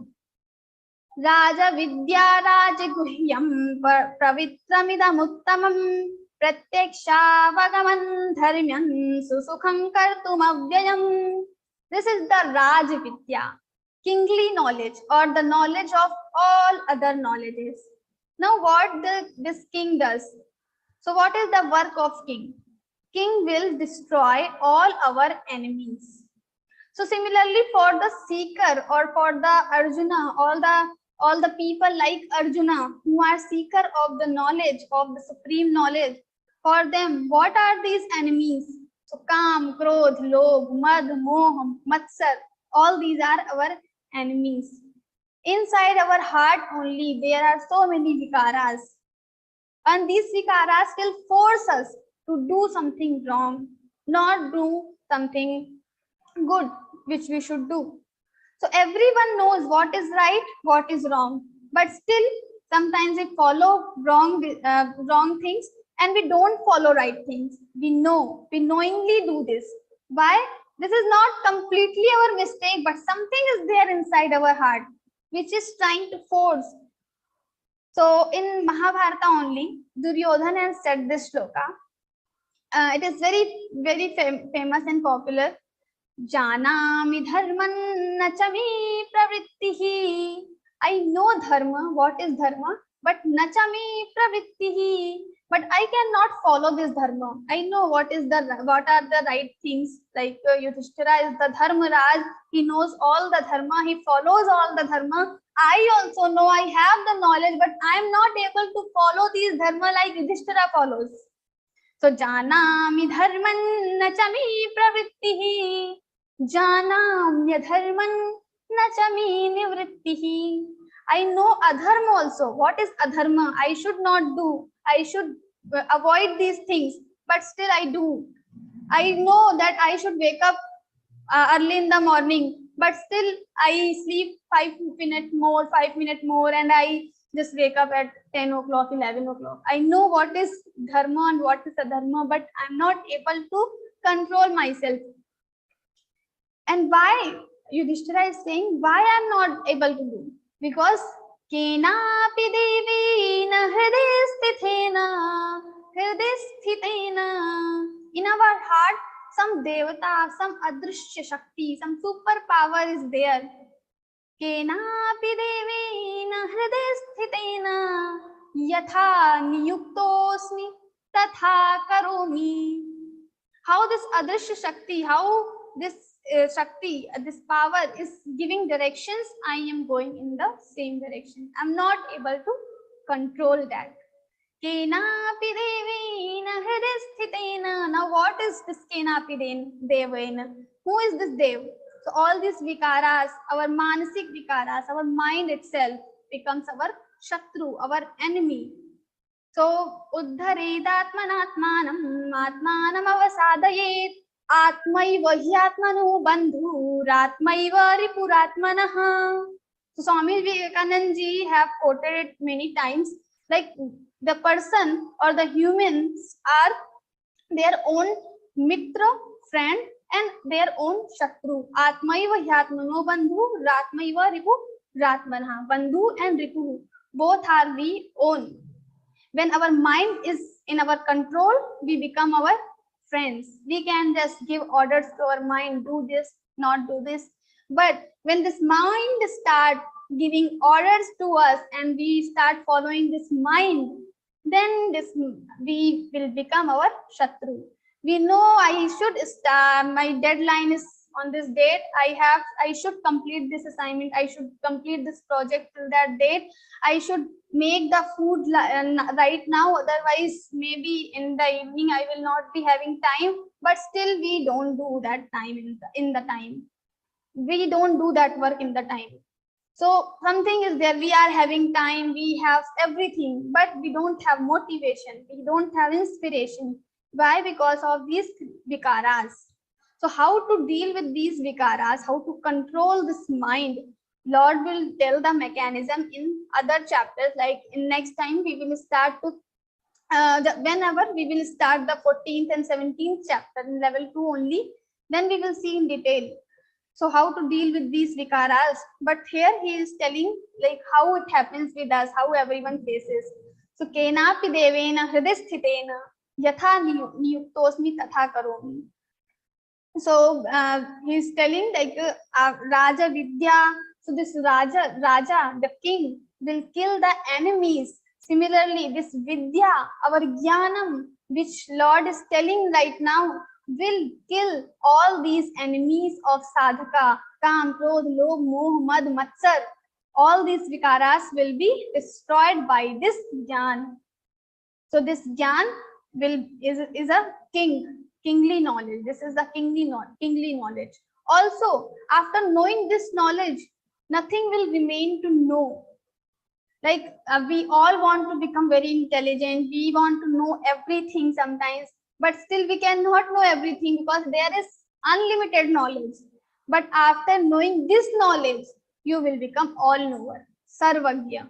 Raja Vidya Raja Guhyam Pravitramidam Uttamam Pratyakshavagaman Dharmyan Susukham Kartum Avyayam. This is the Raj Vidya, kingly knowledge, or the knowledge of all other knowledges. Now what this king does? So what is the work of king? King will destroy all our enemies. So similarly, for the seeker or for the Arjuna, all the people like Arjuna who are seeker of the knowledge of the supreme knowledge, for them, what are these enemies? So Kam, Krodh, Lobh, Mad, Moh, Matsar, all these are our enemies. Inside our heart only, there are so many vikaras. And these vikaras will force us to do something wrong, not do something good, which we should do. So everyone knows what is right, what is wrong, but still sometimes we follow wrong things, and we don't follow right things. We knowingly do this. Why? This is not completely our mistake, but something is there inside our heart which is trying to force. So in Mahabharata only, Duryodhana has said this shloka. It is very famous and popular. Janami dharman nachami pravrittihi. I know dharma, what is dharma, but nachami pravrittihi. But I cannot follow this dharma. I know what are the right things. Like Yudhishthira is the dharma raj. He knows all the dharma. He follows all the dharma. I also know, I have the knowledge, but I am not able to follow these dharma like Yudhishthira follows. So janami dharman nachami pravrittihi. Janamya dharman nachami nivrittihi. I know adharma also. What is adharma? I should not do. I should avoid these things, but still I do. I know that I should wake up early in the morning, but still I sleep 5 minutes more, and I just wake up at 10 o'clock, 11 o'clock. I know what is dharma and what is adharma, but I'm not able to control myself. And why? Yudhishthira is saying, why I'm not able to do? Because kenapi devena hridayasthitena. In our heart, some devata, some adrishya shakti, some super power is there. Kenapi devena hridayasthitena yatha niyuktosmi tatha karomi. How this adrishya shakti, how this Shakti, this power is giving directions, I am going in the same direction. I'm not able to control that. Kenapi devena hridayasthitena. Now what is this kenapi devena? Who is this dev? So all these vikaras, our manasik vikaras, our mind itself becomes our shatru, our enemy. So uddharedatmanatmanam atmanam avasadayet. Atmaiva hyatmanu bandhuratmaiva ripuratmanaha. So Swami Vivekananda ji have quoted it many times. Like the person or the humans are their own mitra, friend, and their own shatru. Atmaiva hyatmanu bandhuratmaiva ripuratmanaha. Bandhu and ripu, both are we own. When our mind is in our control, we become our friends. We can just give orders to our mind, do this, not do this. But when this mind starts giving orders to us and we start following this mind, then we will become our shatru. We know I should start, my deadline is on this date I should complete this assignment, I should complete this project till that date, I should make the food right now, otherwise maybe in the evening I will not be having time. But still we don't do that time in the time, we don't do that work in the time. So something is there, we are having time, we have everything, but we don't have motivation, we don't have inspiration. Why? Because of these vikaras. So how to deal with these vikaras, how to control this mind, Lord will tell the mechanism in other chapters. Like in next time we will start to whenever we will start the 14th and 17th chapter in level 2 only, then we will see in detail. So how to deal with these vikaras. But here he is telling like how it happens with us, how everyone faces. So kenapi devena hridisthitena yatha niyuktosmi tatha karomi. So he is telling like Raja Vidya. So this Raja, the king, will kill the enemies. Similarly, this Vidya, our Jnanam, which Lord is telling right now, will kill all these enemies of sadhaka, Kam, Krodh, Lobh, Moh, Mad, Matsar. All these vikaras will be destroyed by this Jnana. So this Jnana is a kingly knowledge. This is the kingly knowledge. Also, after knowing this knowledge, nothing will remain to know. Like we all want to become very intelligent, we want to know everything sometimes, but still we cannot know everything because there is unlimited knowledge. But after knowing this knowledge, you will become all knower, sarvagya.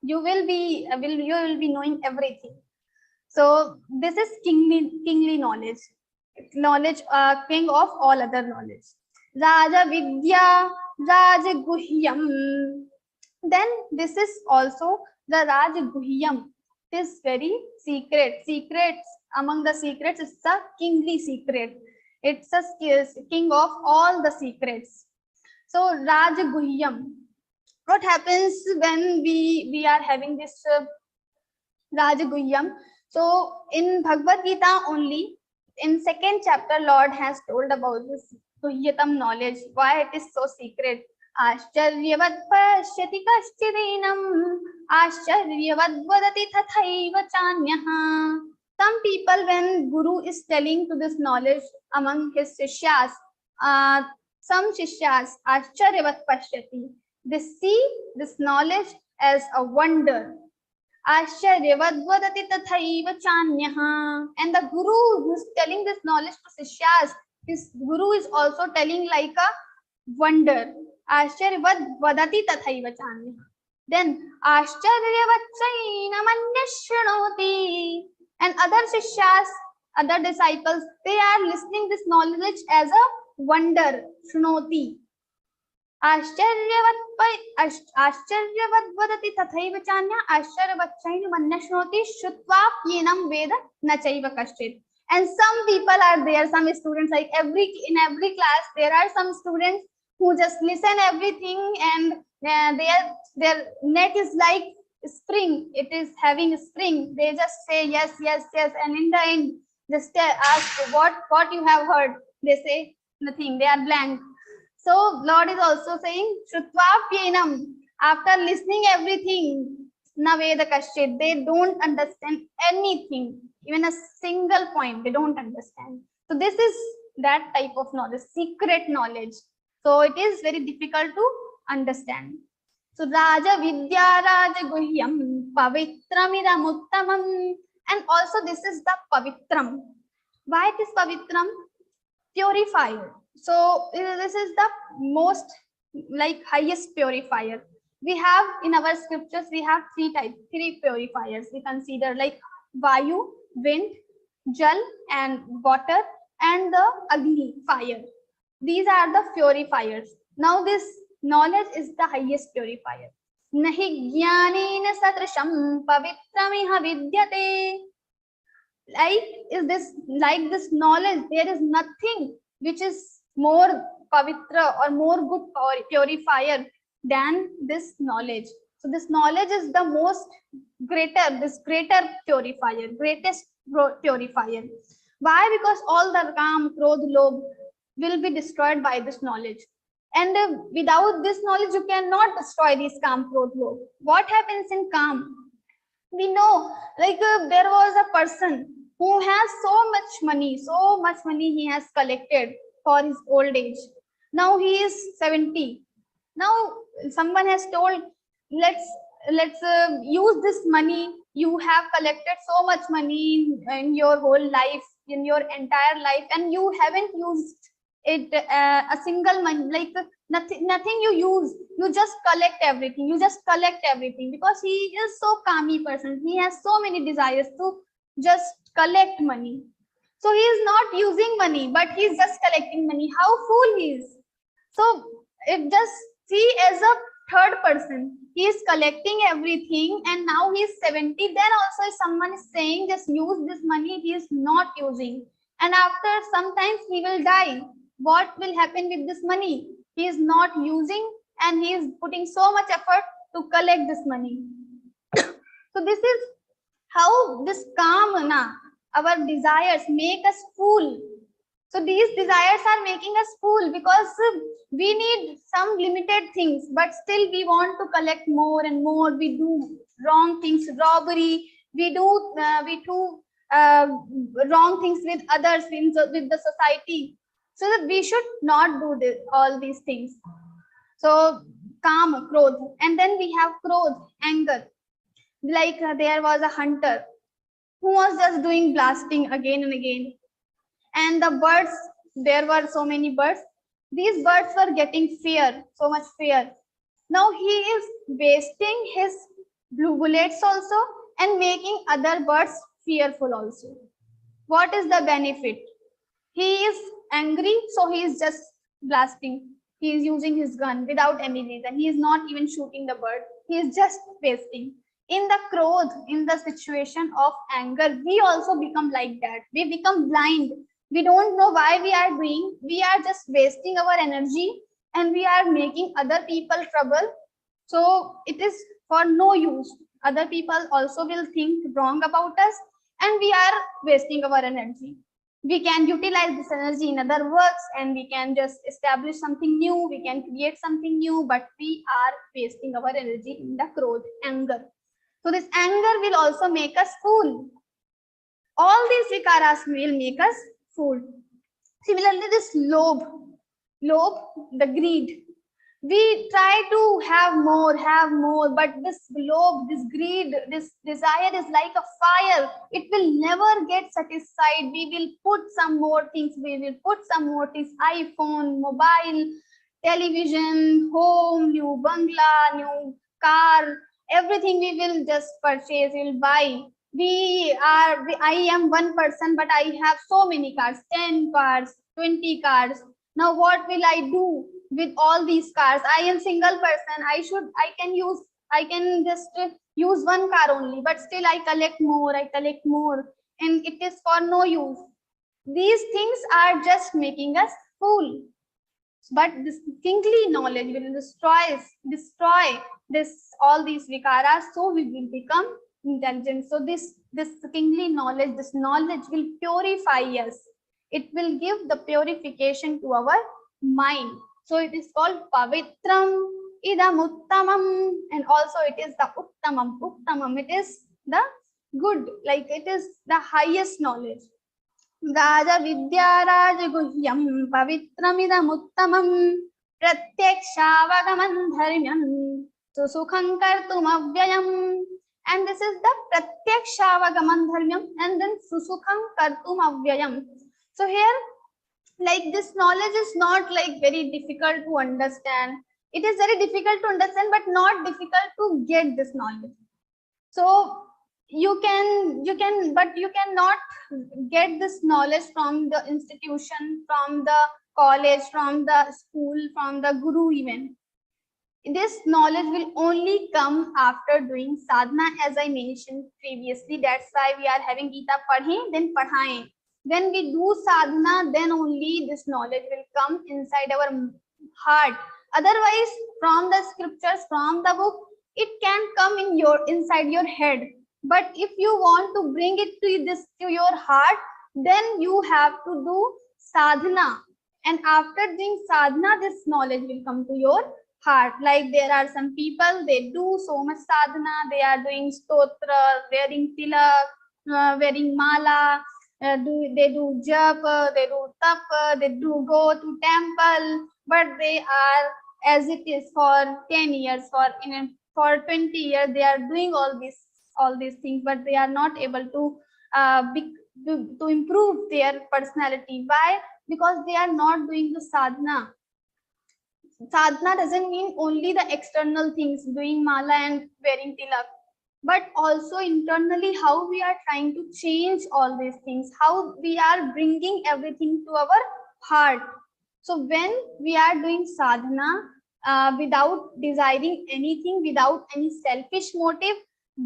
You will be knowing everything. So this is kingly knowledge, king of all other knowledge. Raja Vidya, Raja Guhyam. Then this is also the Raja Guhyam. It is very secret. Secrets, among the secrets, it's a kingly secret. It's a king of all the secrets. So Raja Guhyam. What happens when we are having this Raja Guhyam? So in Bhagavad Gita only, in 2nd chapter, Lord has told about this Guhyatam knowledge, why it is so secret. Ashcharyavat pashyati kaschidinam, Ashcharyavat vadati tathaiva chanyaha. Some people, when Guru is telling to this knowledge among his shishyas, some shishyas, Ashcharyavat pashyati, they see this knowledge as a wonder. Ashcharyavat vadati tathaiva chanyaha. And the Guru who is telling this knowledge to shishyas, his Guru is also telling like a wonder. Ashcharyavat vadati tathaiva chanyaha. Then Ashcharyavat chaina manyashrunoti. And other shishyas, other disciples, they are listening this knowledge as a wonder. Shrunoti. Ashcharyavat vadati tathaiva chanya, Ashcharyavat chaina manyashrunoti shrutva yenam veda nachaiva kashchit. And some people are there, some students, like in every class, there are some students who just listen everything and their neck is like spring. It is having a spring. They just say yes, yes, yes, and in the end, just ask what you have heard. They say nothing. They are blank. So Lord is also saying Shrutva-pyenam. After listening everything, Naveda Kashchit, they don't understand anything, even a single point. They don't understand. So this is that type of knowledge, secret knowledge. So it is very difficult to understand. So Raja Vidya, Raja Guhyam, Pavitramidam Uttamam. And also this is the Pavitram. Why it is Pavitram? Purifier. So this is the most like highest purifier. We have in our scriptures, we have three purifiers. We consider like Vayu, wind, Jal and water, and the Agni, fire. These are the purifiers. Now this knowledge is the highest purifier. Nahi jnanena satrasham pavitramiha vidyate. Like this knowledge, there is nothing which is more pavitra or more good purifier than this knowledge. So this knowledge is the most greater purifier, greatest purifier. Why? Because all the Kam, Krodh, Lobh, will be destroyed by this knowledge. And without this knowledge, you cannot destroy this Kam, Krodh, Lobh. What happens in Kam? We know, like there was a person who has so much money he has collected for his old age. Now he is 70. Now someone has told, let's use this money. You have collected so much money in your whole life, in your entire life, and you haven't used it a single money, like nothing you use. You just collect everything. Because he is so calmy person. He has so many desires to just collect money. So he is not using money, but he is just collecting money. How fool he is. So if just see as a third person, he is collecting everything, and now he is 70. Then also if someone is saying just use this money, he is not using, and after sometimes he will die. What will happen with this money? He is not using, and he is putting so much effort to collect this money. So this is how this kamana, our desires, make us fool. So these desires are making us fool, because we need some limited things, but still we want to collect more and more. We do wrong things, robbery. We do wrong things with others, with the society. So that we should not do this, all these things. So Kam, Krodh, and then we have Krodh, anger. Like there was a hunter who was just doing blasting again and again, and the birds, there were so many birds. These birds were getting fear, so much fear. Now he is wasting his blue bullets also and making other birds fearful also. What is the benefit? He is angry, so he is just blasting. He is using his gun without any reason. He is not even shooting the bird. He is just wasting. In the Krodh, in the situation of anger, we also become like that. We become blind. We don't know why we are doing. We are just wasting our energy, and we are making other people trouble. So it is for no use. Other people also will think wrong about us, and we are wasting our energy. We can utilize this energy in other works, and we can just establish something new. We can create something new, but we are wasting our energy in the Krodh, anger. So this anger will also make us fool. All these vikaras will make us fool. Similarly, this lobh, the greed. We try to have more, but this lobh, this greed, this desire is like a fire. It will never get satisfied. We will put some more things. iPhone, mobile, television, home, new bungalow, new car, everything we will just purchase, we will buy. I am one person, but I have so many cars, 10 cars, 20 cars. Now what will I do with all these cars? I am single person. I can just use one car only, but still I collect more, and it is for no use. These things are just making us fool. But this kingly knowledge will destroy this all these vikaras, so we will become intelligent. So this kingly knowledge, this knowledge will purify us. It will give the purification to our mind. So it is called pavitram idam uttamam, and also it is the uttamam. It is the good, like it is the highest knowledge. Raja Vidya Raja Guhyam Pavitram idam uttamam Pratyakshavagamam dharmyam Susukham kartum avyayam. And this is the Pratyakshavagamam dharmyam, and then Susukham kartum avyayam. So here, like this knowledge is not like very difficult to understand. It is very difficult to understand, but not difficult to get this knowledge. So you cannot get this knowledge from the institution, from the college, from the school, from the guru even. This knowledge will only come after doing sadhana, as I mentioned previously. That's why we are having Gita Padhe, then Padhaye. When we do sadhana, then only this knowledge will come inside our heart. Otherwise, from the scriptures, from the book, it can come inside your head. But if you want to bring it to your heart, then you have to do sadhana. And after doing sadhana, this knowledge will come to your heart. Like there are some people, they do so much sadhana, they are doing stotra, wearing tilak, wearing mala, they do japa, they do tapa, they do go to temple, but they are, as it is for 10 years, for 20 years, they are doing all these things, but they are not able to to improve their personality. Why? Because they are not doing the sadhana. Sadhana doesn't mean only the external things, doing mala and wearing tilak, but also internally how we are trying to change all these things, how we are bringing everything to our heart. So when we are doing sadhana without desiring anything, without any selfish motive,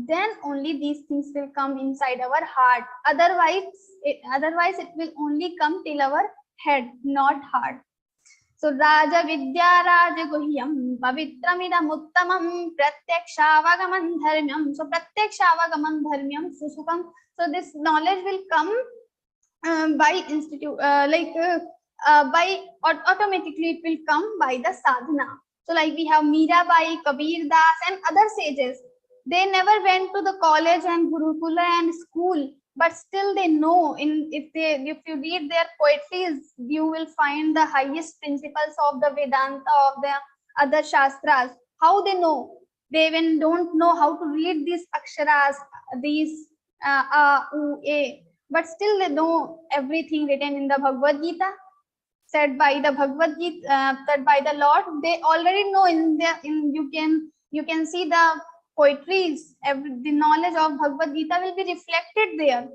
then only these things will come inside our heart. Otherwise it will only come till our head, not heart. So Raja Vidya Raja Guhyam Pavitramidam Uttamam Pratyakshavagamam Dharmyam. So Pratyakshavagamam Dharmyam Susukam. So this knowledge will come by automatically it will come by the sadhana. So like we have Mirabai, Kabir Das and other sages. They never went to the college and Gurukula and school, but still they know. If you read their poetries, you will find the highest principles of the Vedanta, of the other Shastras. How they know? They even don't know how to read these aksharas, these a, u, a, but still they know everything written in the Bhagavad Gita, said by the Bhagavad Gita, said by the Lord. They already know you can see the poetries, the knowledge of Bhagavad Gita will be reflected there.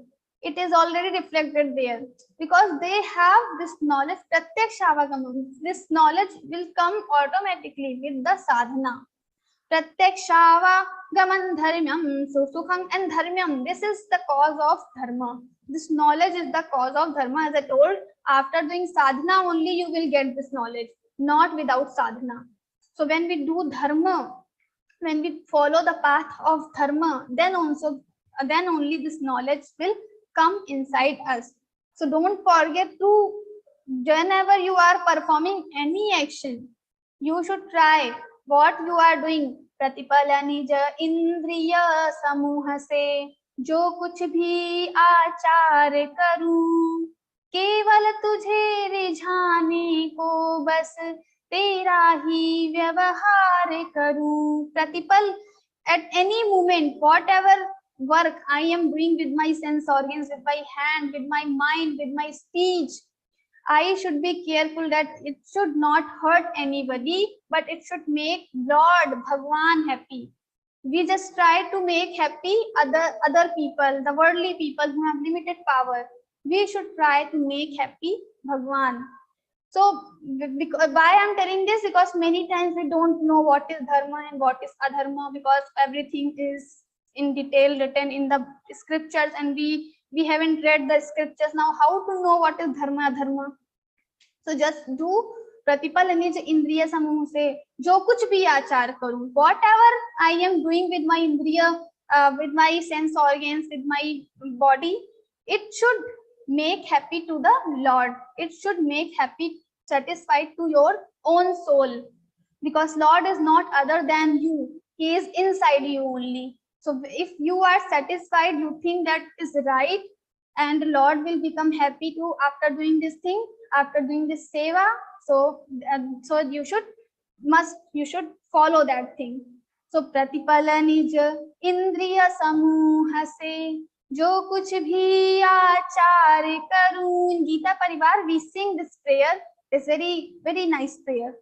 It is already reflected there because they have this knowledge. Pratyakshavagamam. This knowledge will come automatically with the sadhana. Pratyakshavagamam dharmyam susukham, and dharmyam. This is the cause of dharma. This knowledge is the cause of dharma. As I told, after doing sadhana only you will get this knowledge, not without sadhana. So when we do dharma, when we follow the path of dharma, then only this knowledge will come inside us. So don't forget to, whenever you are performing any action, you should try what you are doing. Pratipala nija indriya samuha se jo kuch bhi aachar karu, keval tujhe rijhane ko bas tera hi vyavahar karu. Pratipal, at any moment, whatever work I am doing with my sense organs, with my hand, with my mind, with my speech, I should be careful that it should not hurt anybody, but it should make Lord Bhagwan happy. We just try to make happy other people, the worldly people who have limited power. We should try to make happy Bhagwan. So why I'm telling this? Because many times we don't know what is dharma and what is adharma, because everything is in detail written in the scriptures and we haven't read the scriptures. Now how to know what is dharma adharma? So just do Pratipalanij Indriya Samuh se jo kuch bhi aachar karu. Whatever I am doing with my indriya, with my sense organs, with my body, it should make happy to the Lord. It should make happy, satisfied to your own soul, because Lord is not other than you. He is inside you only. So if you are satisfied, you think that is right, and the Lord will become happy too after doing this thing, after doing this seva. So you should follow that thing. So Pratipalanij Indriya Samuha se jo kuch bhi aachar karun. Gita Parivar, we sing this prayer. It's very, very nice prayer.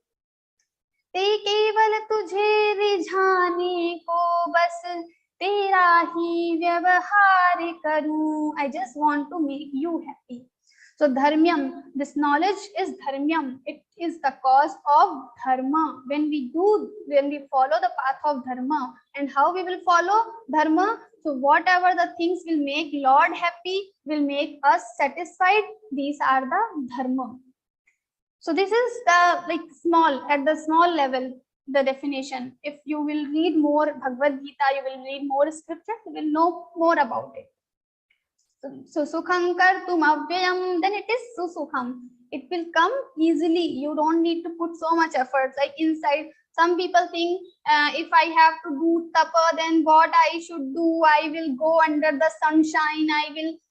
Te keval tujhe rijhane ko bas tera hi vyavahar karu. I just want to make you happy. So dharmyam, this knowledge is dharmyam. It is the cause of dharma. When we follow the path of dharma, and how we will follow dharma? So whatever the things will make Lord happy, will make us satisfied, these are the dharma. So this is the at the small level, the definition. If you will read more Bhagavad Gita, you will read more scriptures, you will know more about it. So sukham kartum avyayam, then it is susukham. It will come easily. You don't need to put so much effort. Like inside, some people think if I have to do tapa, then what I should do? I will go under the sunshine.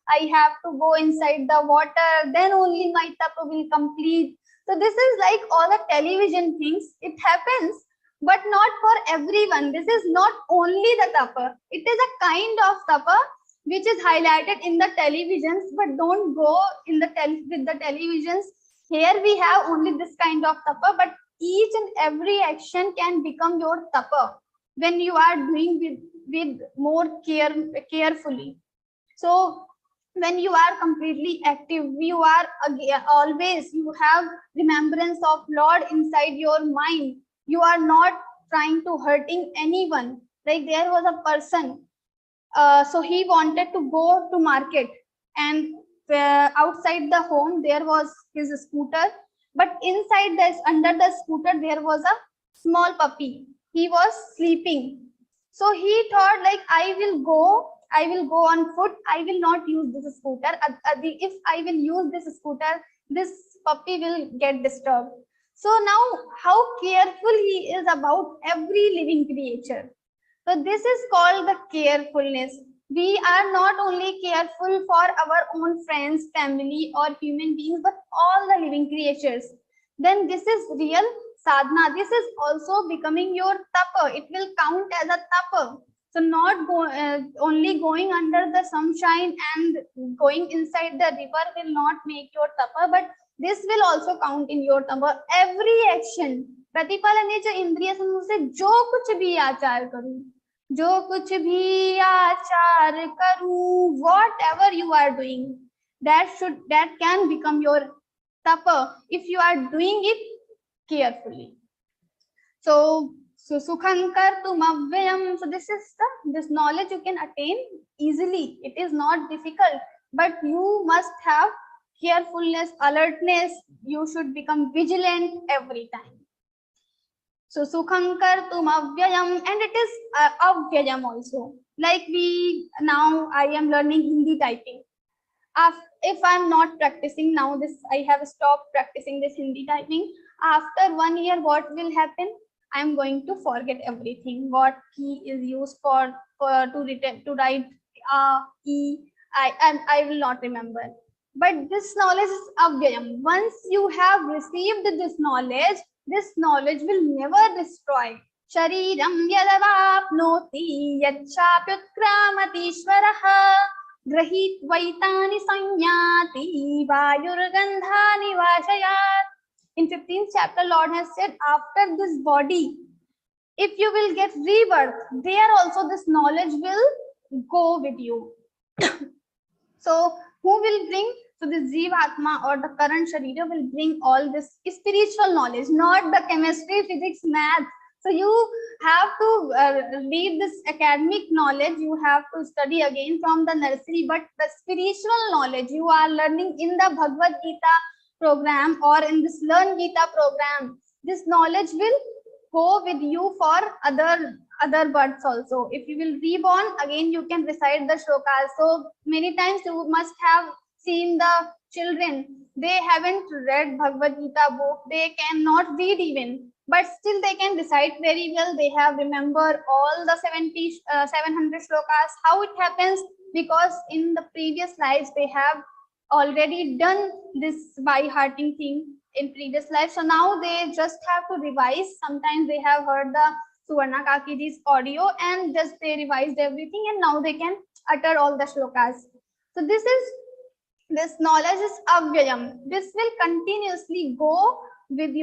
I have to go inside the water. Then only my tapa will complete. So this is like all the television things. It happens, but not for everyone. This is not only the tapa. It is a kind of tapa which is highlighted in the televisions, but don't go in the with the televisions. Here we have only this kind of tapa, but each and every action can become your tapa when you are doing with more carefully. So when you are completely active, you are always, you have remembrance of Lord inside your mind. You are not trying to hurting anyone. Like there was a person, so he wanted to go to market, and outside the home there was his scooter, but inside this, under the scooter, there was a small puppy. He was sleeping. So he thought like, I will go on foot. I will not use this scooter. If I will use this scooter, this puppy will get disturbed. So now how careful he is about every living creature. So this is called the carefulness. We are not only careful for our own friends, family, or human beings, but all the living creatures. Then this is real sadhana. This is also becoming your tapa. It will count as a tapa. So not only going under the sunshine and going inside the river will not make your tapa, but this will also count in your tapa. Every action. प्रतिपालने जो इंद्रिय समूह से जो कुछ भी आचार करूं, जो कुछ भी आचार करूं, whatever you are doing, that can become your tapa if you are doing it carefully. So sukham kartum avyayam. So this knowledge you can attain easily. It is not difficult, but you must have carefulness, alertness. You should become vigilant every time. So sukham kartum avyayam, and it is avyayam also. Like now I am learning Hindi typing. If I'm not practicing now, I have stopped practicing this Hindi typing. After 1 year, what will happen? I'm going to forget everything. What key is used to write e, I will not remember. But this knowledge is avyayam. Once you have received this knowledge will never destroy. Shariram yadavapnoti yachapyutkramatiishvaraha grahit vaitani sanyati vayurgandhani vashayat. In 15th chapter, Lord has said, after this body, if you will get rebirth, there also this knowledge will go with you. So who will bring? So the Jivatma or the current Sharira will bring all this spiritual knowledge, not the chemistry, physics, math. So you have to read this academic knowledge, you have to study again from the nursery, but the spiritual knowledge you are learning in the Bhagavad-Gītā program or in this Learn Gita program, this knowledge will go with you for other births also. If you will reborn, again you can recite the shlokas. So many times you must have seen the children, they haven't read Bhagavad Gita book, they cannot read even, but still they can recite very well. They have remembered all the 700 shlokas. How it happens? Because in the previous lives they have already done this by-hearting thing in previous life. So now they just have to revise. Sometimes they have heard the Suvarna Kakiji's audio and just they revised everything, and now they can utter all the shlokas. So this knowledge is avyayam. This will continuously go with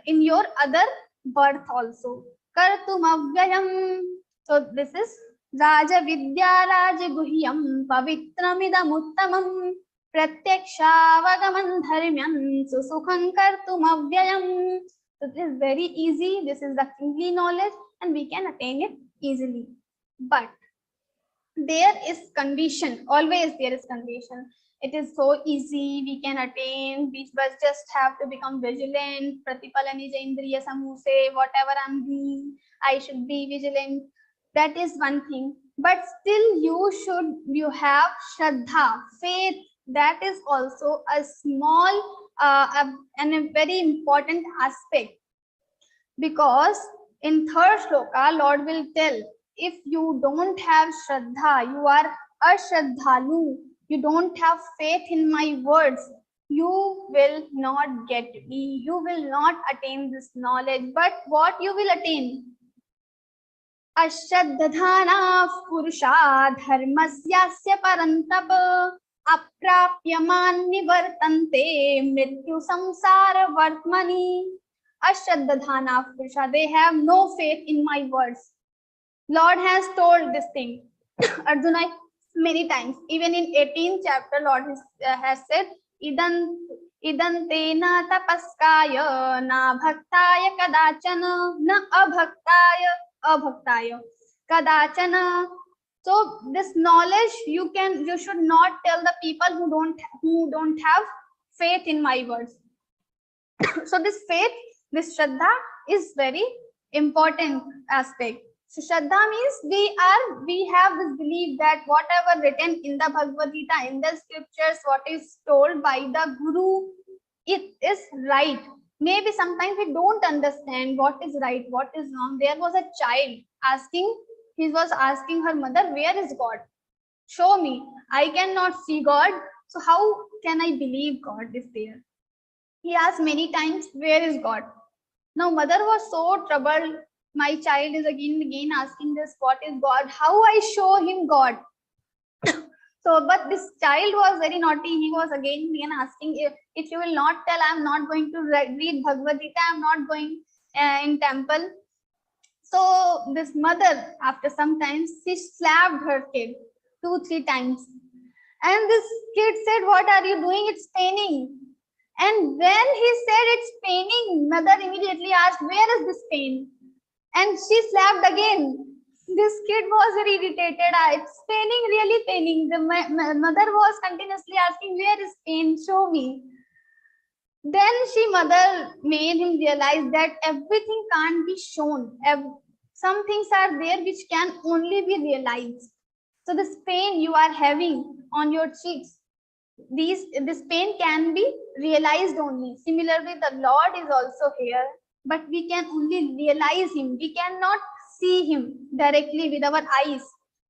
in your other birth also. Kartum avyayam. So this is Raja Vidya Raja Guhyam Pavitramidam Uttamam Pratyakshāvagaman dharmyan susukham kartum avyayam. So this is very easy. This is the kingly knowledge and we can attain it easily. But there is condition. Always there is condition. It is so easy. We can attain. We just have to become vigilant. Pratipalani indriya samuh se whatever I'm doing, I should be vigilant. That is one thing. But still you have shraddha, faith. That is also a small a very important aspect, because in third shloka, Lord will tell, if you don't have Shraddha, you are ashraddhalu, you don't have faith in my words, you will not get me, you will not attain this knowledge. But what you will attain? Ashraddhana purusha dharmasyasya parantap aprapyaman nivartante mrityu samsara vartmani. Ashraddhana purusha, they have no faith in my words. Lord has told this thing Arjuna many times. Even in 18th chapter, Lord has said, idan tena tapaskaya na bhaktaya kadachana na abhaktaya kadachana. So this knowledge you should not tell the people who don't have faith in my words. So this faith, this Shraddha is very important aspect. So Shraddha means we have this belief that whatever written in the Bhagavad Gita, in the scriptures, what is told by the Guru, it is right. Maybe sometimes we don't understand what is right, what is wrong. There was a child he was asking her mother, where is God? Show me. I cannot see God. So how can I believe God is there? He asked many times, where is God? Now mother was so troubled. My child is again and again asking this, what is God? How I show him God? So, but this child was very naughty. He was again and again asking, if you will not tell, I am not going to read Bhagavad Gita, I am not going in temple. So this mother, after some time, she slapped her kid 2-3 times. And this kid said, what are you doing? It's paining. And when he said it's paining, mother immediately asked, where is this pain? And she slapped again. This kid was very irritated. It's paining, really paining. The mother was continuously asking, where is pain? Show me. Then mother made him realize that everything can't be shown. Some things are there which can only be realized. So this pain you are having on your cheeks, this pain can be realized only. Similarly, the Lord is also here, but we can only realize him. We cannot see him directly with our eyes.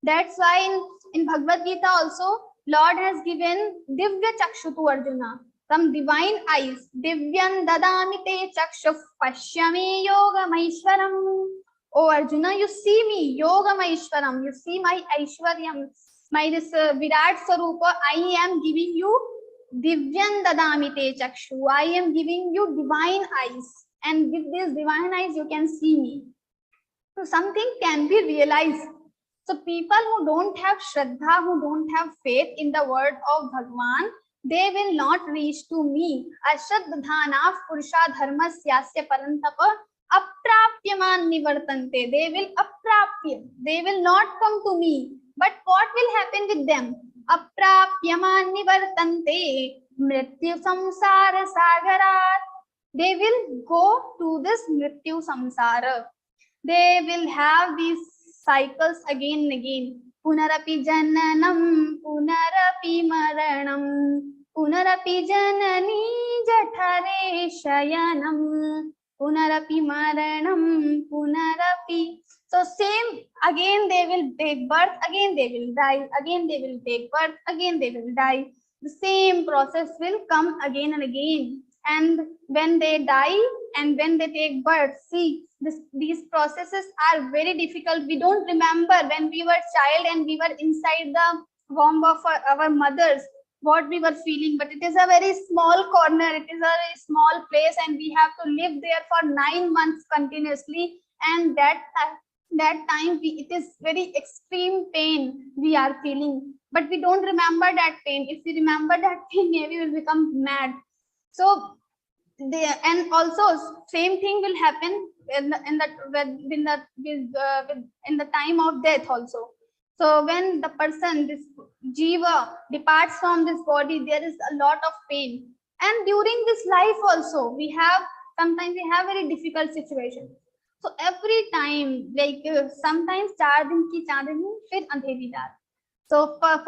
That's why in Bhagavad Gita also, Lord has given Divya Chakshu to Arjuna, some divine eyes. Divyan dadami te chakshuf pashyame yogamaishwaram. Oh Arjuna, you see me, yogamaishwaram. You see my Aishwaryam, my this Virat Sarupa. I am giving you Divyan dadami te chakshu. I am giving you divine eyes. And with these divine eyes, you can see me. So something can be realized. So people who don't have Shraddha, who don't have faith in the word of Bhagwan, they will not reach to me. Ashraddhana purusha dharmasyasya parantapa aprapyaman nivartante. They will aprapya. They will not come to me. But what will happen with them? Aprapyaman nivartante mrityu samsara sagarat. They will go to this mrityu samsara. They will have these cycles again and again. Punarapi jananam, punarapi maranam, punarapi janani jathare shayanam, punarapi maranam, punarapi. So same, again they will take birth, again they will die, again they will take birth, again they will die. The same process will come again and again. And when they die and when they take birth, see, these processes are very difficult. We don't remember when we were child and we were inside the womb of our mothers, what we were feeling. But it is a very small corner, it is a very small place, and we have to live there for 9 months continuously. And that time it is very extreme pain we are feeling. But we don't remember that pain. If we remember that pain, maybe we will become mad. So and also same thing will happen in the time of death also. So when the person, this jiva, departs from this body, there is a lot of pain. And during this life also, sometimes we have very difficult situations. So every time, like sometimes 4 din ki chandni, fir andheri raat. So for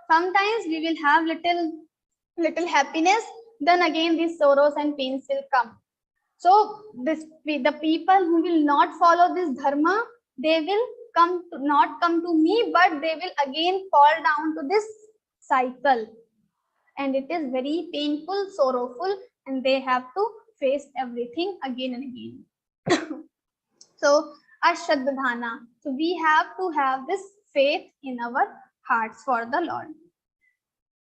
sometimes we will have little happiness, then again these sorrows and pains will come. So the people who will not follow this dharma, they will not come to me, but they will again fall down to this cycle. And it is very painful, sorrowful, and they have to face everything again and again. So, Ashraddhana. So we have to have this faith in our hearts for the Lord.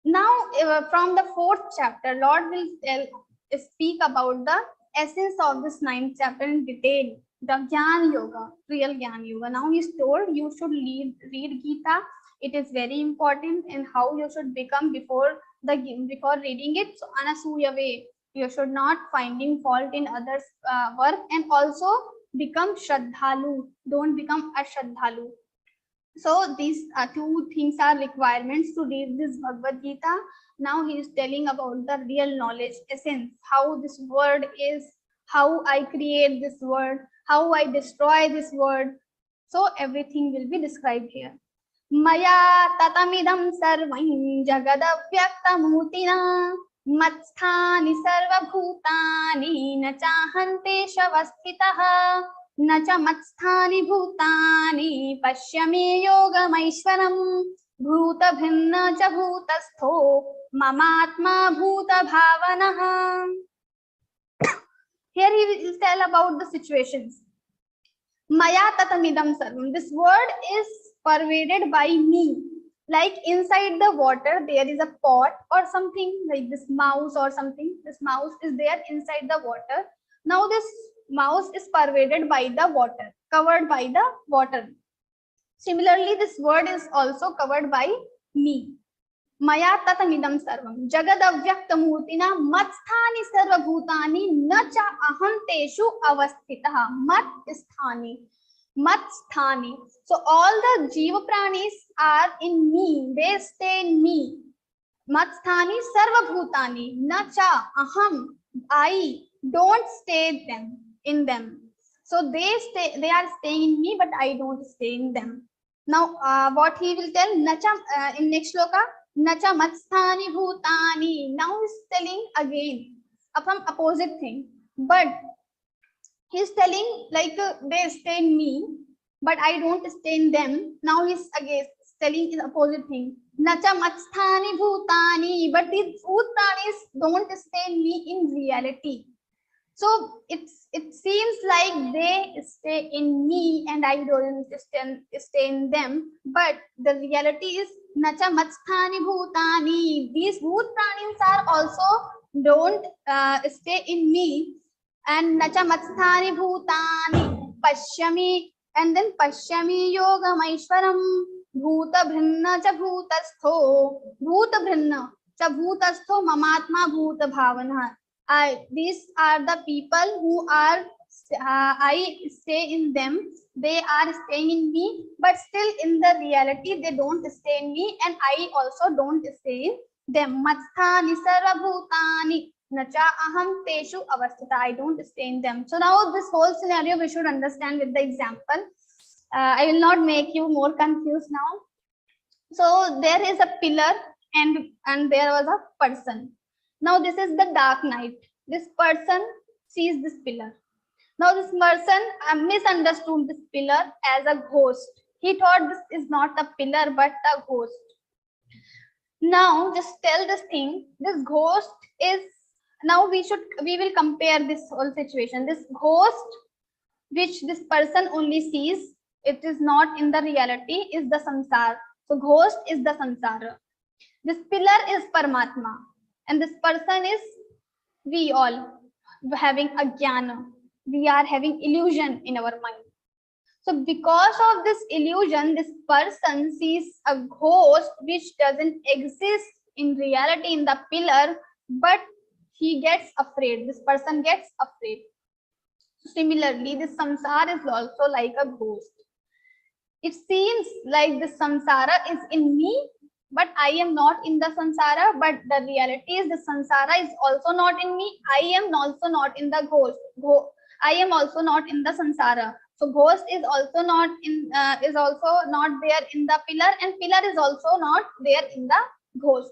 Now, from the 4th chapter, Lord will speak about the essence of this 9th chapter in detail, the Jnana Yoga, real Jnana Yoga. Now he's told you should read Gita. It is very important, and how you should become before reading it. So anasuya way, you should not finding fault in others' work, and also become shraddhalu. Don't become ashraddhalu. So these two things are requirements to read this Bhagavad Gita. Now he is telling about the real knowledge, essence, how this word is, how I create this word, how I destroy this word. So everything will be described here. Maya tatamidam sarvam jagadavyaktamutina matsthani sarva bhutani na chahante shavasthitaha na cha matsthani bhutani pashyami yogamaishwaram bhuta bhinna cha bhutastho mamatma bhuta bhavanaha. Here he will tell about the situations. Maya tatamidam sarvam. This word is pervaded by me. Like inside the water, there is a pot or something like this mouse or something. This mouse is there inside the water. Now this mouse is pervaded by the water, covered by the water. Similarly, this word is also covered by me. Maya tatamidam sarvam jagadavyaktamurtina matsthani sarva bhutani na cha aham teshu avasthitaha. Mat sthani. Matsthani. So all the jiva pranis are in me. They stay in me. Matsthani sarva bhutani na cha aham. I don't stay in them. So they are staying in me, but I don't stay in them. Now what he will tell in next shloka, nacha matsthani bhutani. Now he's telling again from opposite thing, but he's telling like they stay in me, but I don't stay in them. Now he's again telling the opposite thing. Nacha matsthani bhutani, but these bhutanis don't stay in me in reality. So it seems like they stay in me and I don't stay in them. But the reality is nacha matsthani bhutani. These bhutanis are also don't stay in me. And nacha matsthani bhutani pashyami, and then pashyami yogamaishwaram bhuta bhinna cha bhutastho bhuta bhinna cha bhutastho mamatma bhuta bhavana. These are the people who are I stay in them. They are staying in me, but still in the reality they don't stay in me, and I also don't stay in them. Matsthani sarva bhutani nacha aham teshu avasthita. I don't stay in them. So now this whole scenario we should understand with the example. I will not make you more confused now. So there is a pillar and there was a person. Now this is the dark night. This person sees this pillar. Now this person misunderstood this pillar as a ghost. He thought this is not a pillar but a ghost. Now just tell this thing. This ghost is, now we will compare this whole situation. This ghost which this person only sees, it is not in the reality, is the samsara. So ghost is the samsara. This pillar is Paramatma. And this person is we all having a jnana. We are having illusion in our mind. So because of this illusion, this person sees a ghost which doesn't exist in reality in the pillar, but he gets afraid. This person gets afraid. Similarly, this samsara is also like a ghost. It seems like this samsara is in me, but I am not in the samsara. But the reality is the samsara is also not in me. I am also not in the ghost. I am also not in the samsara. So ghost is also not in is also not there in the pillar, and pillar is also not there in the ghost.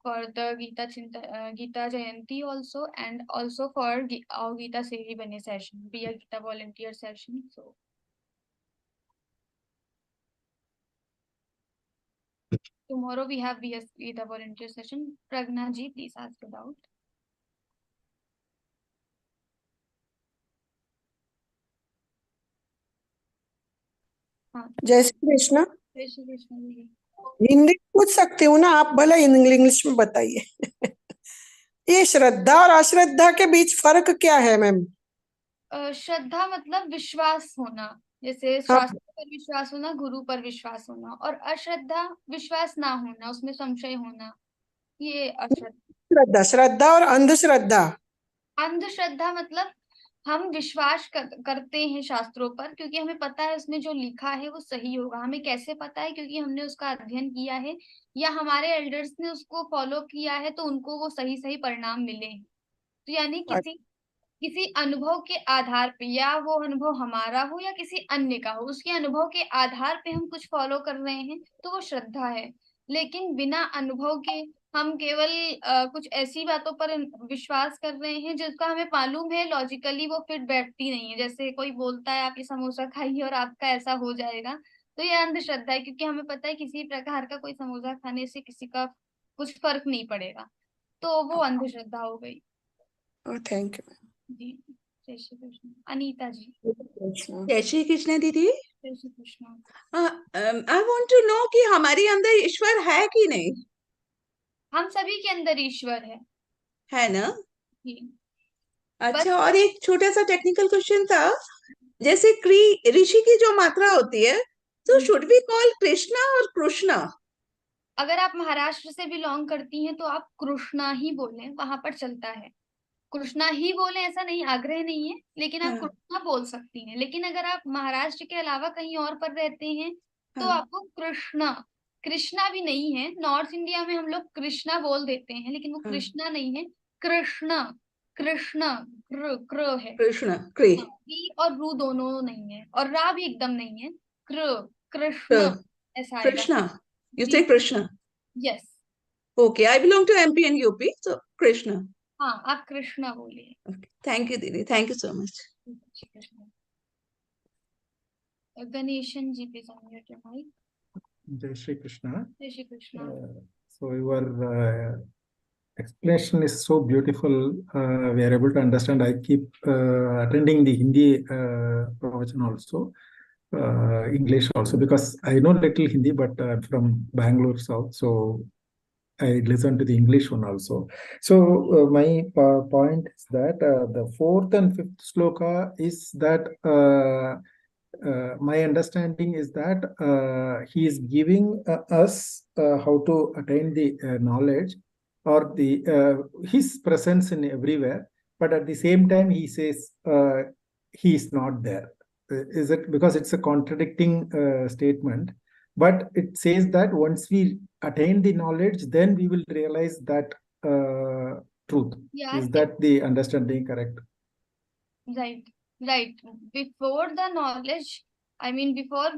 for the Gita Jayanti also, and also for our Gita Sevi Bane session, be a Gita volunteer session. So tomorrow we have be a Gita volunteer session. Pragna ji, please ask about. हाँ, जय श्री कृष्ण। जय श्री कृष्ण जी। हिंदी पूछ सकती हूँ ना आप, भले English में बताइए। ये श्रद्धा और अश्रद्धा के बीच फर्क क्या है मैम? श्रद्धा मतलब विश्वास होना, जैसे हाँ। शास्त्र पर विश्वास होना, गुरु पर विश्वास होना, और अश्रद्धा विश्वास ना होना, उसमें संशय होना, ये अश्रद्धा। श्रद्धा और अंधश्रद्धा। अंधश्रद्धा मतलब हम विश्वास करते हैं शास्त्रों पर क्योंकि हमें पता है उसमें जो लिखा है वो सही होगा। हमें कैसे पता है? क्योंकि हमने उसका अध्ययन किया है या हमारे एल्डर्स ने उसको फॉलो किया है, तो उनको वो सही सही परिणाम मिले हैं। तो यानी किसी अनुभव के आधार पे, या वो अनुभव हमारा हो या किसी अन्य का हो, उसके अनुभव के आधार पे हम कुछ फॉलो कर रहे हैं, तो वो श्रद्धा है। लेकिन बिना अनुभव के हम केवल कुछ ऐसी बातों पर विश्वास कर रहे हैं जिसका हमें मालूम है लॉजिकली वो फिट बैठती नहीं है। जैसे कोई बोलता है आप ये समोसा खाइए और आपका ऐसा हो जाएगा, तो ये अंधश्रद्धा है, क्योंकि हमें पता है किसी प्रकार का कोई समोसा खाने से किसी का कुछ फर्क नहीं पड़ेगा, तो वो अंधश्रद्धा हो गई। थैंक यू जी, जय श्री कृष्ण। अनीता जी। जय श्री कृष्ण दीदी। जय Shri Krishna. I want to know कि हमारे अंदर ईश्वर है कि नहीं? हम सभी के अंदर ईश्वर है ना? जी। अच्छा, और एक छोटा सा टेक्निकल क्वेश्चन था, जैसे ऋषि की जो मात्रा होती है, तो शुड वी कॉल कृष्णा और कृष्णा? अगर आप महाराष्ट्र से बिलोंग करती हैं तो आप कृष्णा ही बोलें, वहां पर चलता है। कृष्णा ही बोले ऐसा नहीं, आग्रह नहीं है, लेकिन आप कृष्णा बोल सकती हैं। लेकिन अगर आप महाराष्ट्र के अलावा कहीं और पर रहते हैं तो आपको कृष्णा, कृष्णा भी नहीं है। नॉर्थ इंडिया में हम लोग कृष्णा बोल देते हैं, लेकिन वो कृष्णा नहीं है, कृष्णा। कृष्णा क्र है, कृष्णा और रू दोनों नहीं है, और रा भी एकदम नहीं है। कृष्णा ऐसा आएगा। Krishna, you say Krishna? Yes. Okay, I belong to MP and UP, so Krishna. हाँ, आप कृष्णा बोलिए। Okay. Thank you दीदी, thank you so much. Ganeshan ji, please unmute your mic. Jai Shri Krishna. जय Shri Krishna. So your explanation is so beautiful. We are able to understand. I keep attending the Hindi pravachan also, English also, because I know little Hindi, but I'm from Bangalore South, so I listen to the English one also. So my point is that the fourth and fifth sloka is that my understanding is that he is giving us how to attain the knowledge, or the his presence in everywhere, but at the same time he says he is not there. Is it because it's a contradicting statement? But it says that once we attain the knowledge, then we will realize that truth. Is that the understanding correct? Right. Before the knowledge, I mean, before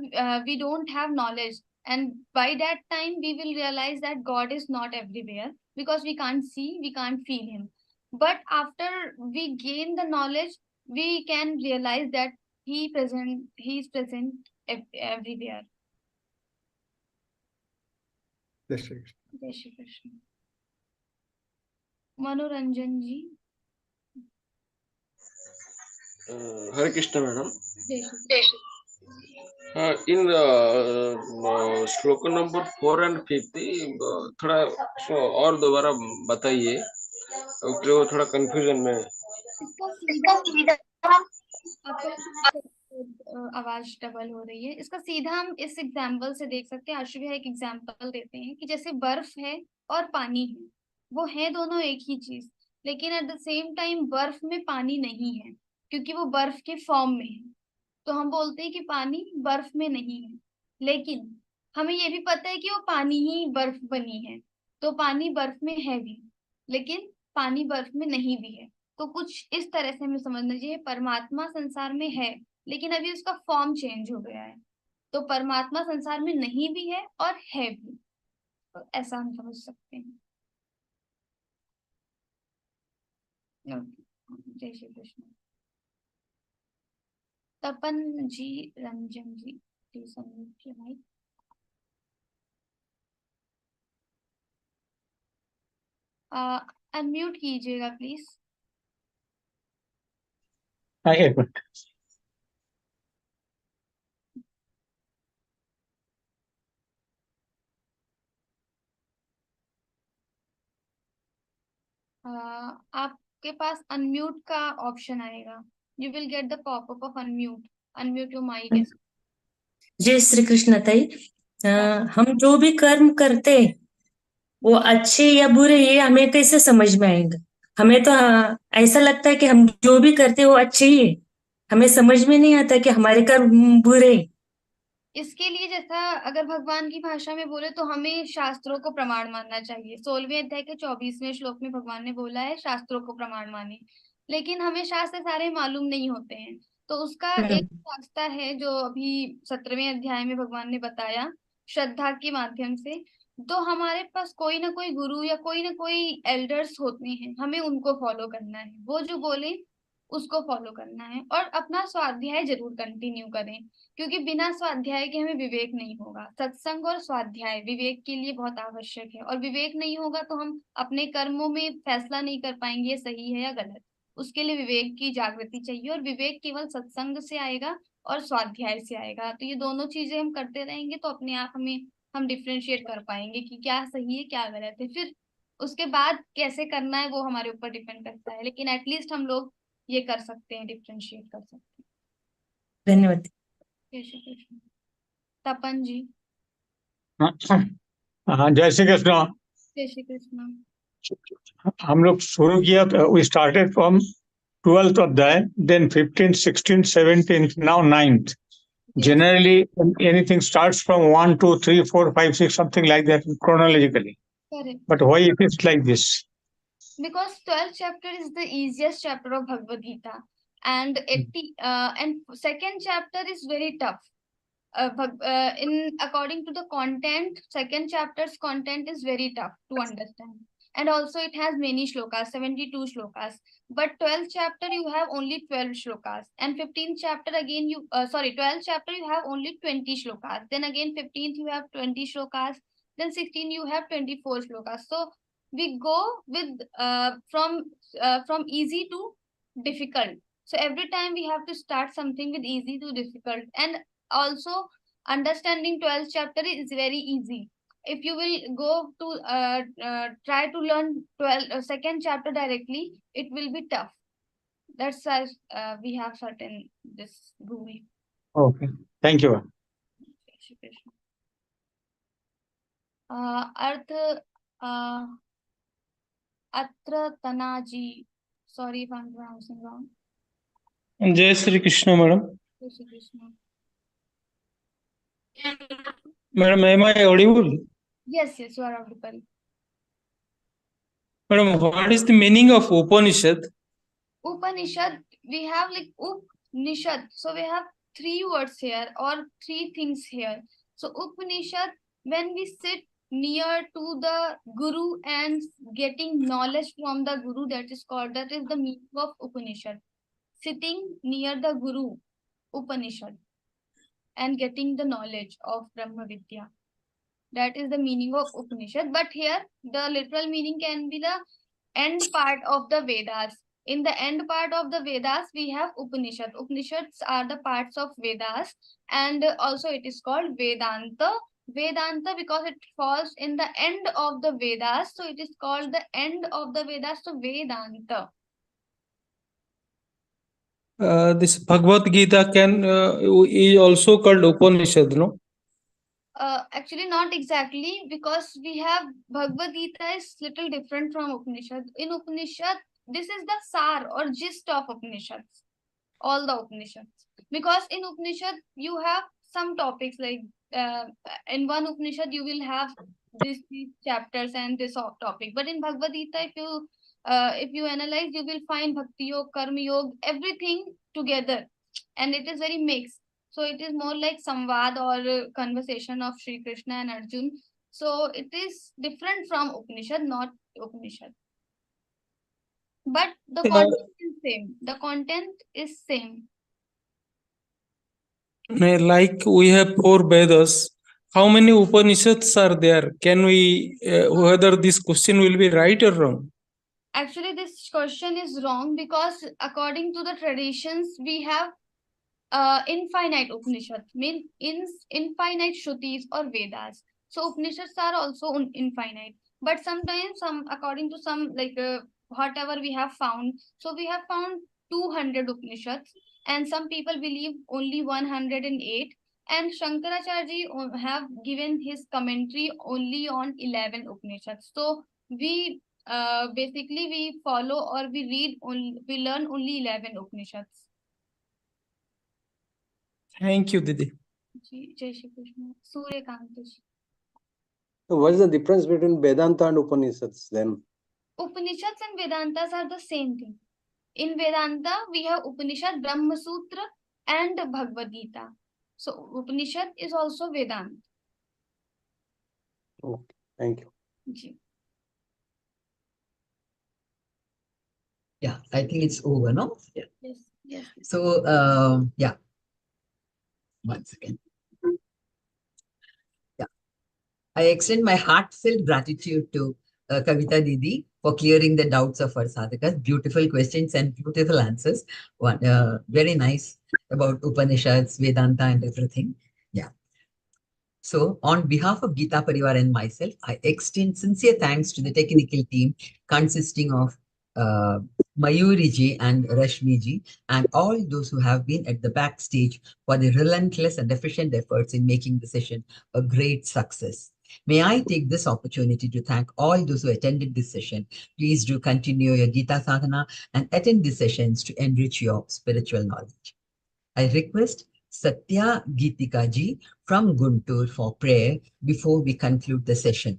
we don't have knowledge, and by that time we will realize that God is not everywhere because we can't see, we can't feel him. But after we gain the knowledge, we can realize that he is present everywhere. Jai Shri Krishna. जय श्री कृष्ण। मनोरंजन जी। हरे Krishna madam. इन श्लोक number 4 and 5 थोड़ा और दोबारा बताइए, जो थोड़ा confusion में। आवाज डबल हो रही है। इसका सीधा हम इस एग्जाम्पल से देख सकते हैं। आशु भैया एक एग्जाम्पल देते हैं कि जैसे बर्फ है और पानी है, वो है दोनों एक ही चीज, लेकिन एट द सेम टाइम बर्फ में पानी नहीं है क्योंकि वो बर्फ के फॉर्म में है। तो हम बोलते हैं कि पानी बर्फ में नहीं है, लेकिन हमें ये भी पता है कि वो पानी ही बर्फ बनी है। तो पानी बर्फ में है भी, लेकिन पानी बर्फ में नहीं भी है। तो कुछ इस तरह से हमें समझना चाहिए, परमात्मा संसार में है लेकिन अभी उसका फॉर्म चेंज हो गया है। तो परमात्मा संसार में नहीं भी है और है भी, तो ऐसा हम समझ सकते हैं। जय Shri Krishna. Tapan ji, Ranjan ji, please unmute your mic. Unmute कीजिएगा प्लीज। एक मिनट। आपके पास अनम्यूट का ऑप्शन आएगा। You will get the popup of unmute. Unmute your mic. जय श्री कृष्ण ताई। हम जो भी कर्म करते वो अच्छे या बुरे ये हमें कैसे समझ में आएगा? हमें तो ऐसा लगता है कि हम जो भी करते वो अच्छे ही है, हमें समझ में नहीं आता कि हमारे कर्म बुरे। इसके लिए जैसा अगर भगवान की भाषा में बोले तो हमें शास्त्रों को प्रमाण मानना चाहिए। 16वें अध्याय के 24वें श्लोक में भगवान ने बोला है शास्त्रों को प्रमाण माने, लेकिन हमें शास्त्र सारे मालूम नहीं होते हैं। तो उसका एक रास्ता है जो अभी 17वें अध्याय में भगवान ने बताया, श्रद्धा के माध्यम से। तो हमारे पास कोई ना कोई गुरु या कोई ना कोई एल्डर्स होते हैं, हमें उनको फॉलो करना है, वो जो बोले उसको फॉलो करना है, और अपना स्वाध्याय जरूर कंटिन्यू करें, क्योंकि बिना स्वाध्याय के हमें विवेक नहीं होगा। सत्संग और स्वाध्याय विवेक के लिए बहुत आवश्यक है, और विवेक नहीं होगा तो हम अपने कर्मों में फैसला नहीं कर पाएंगे ये सही है या गलत। उसके लिए विवेक की जागृति चाहिए, और विवेक केवल सत्संग से आएगा और स्वाध्याय से आएगा। तो ये दोनों चीजें हम करते रहेंगे तो अपने आप हम डिफ्रेंशिएट कर पाएंगे कि क्या सही है क्या गलत है। फिर उसके बाद कैसे करना है वो हमारे ऊपर डिपेंड करता है, लेकिन एटलीस्ट हम लोग ये कर सकते हैं, डिफ्रेंशिएट कर सकते हैं। धन्यवाद। जय श्री कृष्ण। तपन जी। हाँ, जय श्री कृष्ण। जय श्री कृष्ण। हम लोग शुरू किया, वी स्टार्टेड फ्रॉम 12th अध्याय, then 15th, 16th, 17th, now 9th. Generally, anything starts from 1, 2, 3, 4, 5, 6, something like that chronologically. Correct. But why it is like this? Because 12th chapter is the easiest chapter of Bhagavad Gita, and second chapter is very tough. According to the content, second chapter's content is very tough to understand, and also it has many shlokas, 72 shlokas. But 12th chapter you have only 12 shlokas, and 15th chapter again 12th chapter you have only 20 shlokas. Then again 15th you have 20 shlokas. Then 16 you have 24 shlokas. So we go with from easy to difficult. So every time we have to start something with easy to difficult, and also understanding 12th chapter is very easy. If you will go to try to learn second chapter directly, it will be tough. That's why we have certain this rule. Okay, thank you. Arth Atra Tanaji. Sorry if I'm pronouncing wrong. Jai Shri Krishna, madam. Jai Shri Krishna. Madam, am I audible? Yes, you are audible. Madam, what is the meaning of Upanishad? Upanishad, we have like Upanishad. So we have three words here or three things here. So Upanishad, when we sit near to the Guru and getting knowledge from the Guru, that is the meaning of Upanishad. Sitting near the Guru, Upanishad, and getting the knowledge of Brahma Vidya. That is the meaning of Upanishad. But here, the literal meaning can be the end part of the Vedas. In the end part of the Vedas, we have Upanishad. Upanishads are the parts of Vedas, and also it is called Vedanta. Vedanta because it falls in the end of the Vedas, so it is called the end of the Vedas, so Vedanta. This Bhagavad-Gītā is also called Upanishad, no? Actually not exactly, because we have Bhagavad-Gītā is little different from Upanishad. In Upanishad, this is the sar or gist of Upanishads, all the Upanishads. Because in Upanishad, you have some topics like in one Upanishad, you will have these chapters and this topic. But in Bhagavad-Gītā, if you analyze, you will find Bhakti Yoga, Karma Yoga, everything together, and it is very mixed. So it is more like samvad or conversation of Sri Krishna and Arjun. So it is different from Upanishad, not Upanishad. but the content is same. The content is same. Like we have 4 Vedas, how many Upanishads are there? Can we, whether this question will be right or wrong? Actually, this question is wrong because according to the traditions, we have infinite Upanishads, mean infinite Shrutis or Vedas. So Upanishads are also infinite. But sometimes according to some whatever we have found, so we have found 200 Upanishads, and some people believe only 108. And Shankaracharya ji have given his commentary only on 11 Upanishads. So we basically we follow or we learn only 11 Upanishads. Thank you, Didi. Jai Shri Krishna. Suryakant ji. So what is the difference between Vedanta and Upanishads then? Upanishads and Vedantas are the same thing. In Vedanta, we have Upanishad, Brahma Sutra, and Bhagavad-Gītā. So Upanishad is also Vedanta. Okay, thank you. Ji. Yeah, I think it's over, no? Yeah. Yes. Yes. So, yeah. Once again. Yeah. I extend my heartfelt gratitude to Kavita Didi for clearing the doubts of our sadhakas. Beautiful questions and beautiful answers. Very nice about Upanishads, Vedanta and everything. Yeah. So on behalf of Gita Parivar and myself, I extend sincere thanks to the technical team consisting of Mayuri ji and Rashmi ji and all those who have been at the backstage for the relentless and efficient efforts in making the session a great success. May I take this opportunity to thank all those who attended this session. Please do continue your Gita sadhana and attend these sessions to enrich your spiritual knowledge. I request Satya Geetika ji from Guntur for prayer before we conclude the session.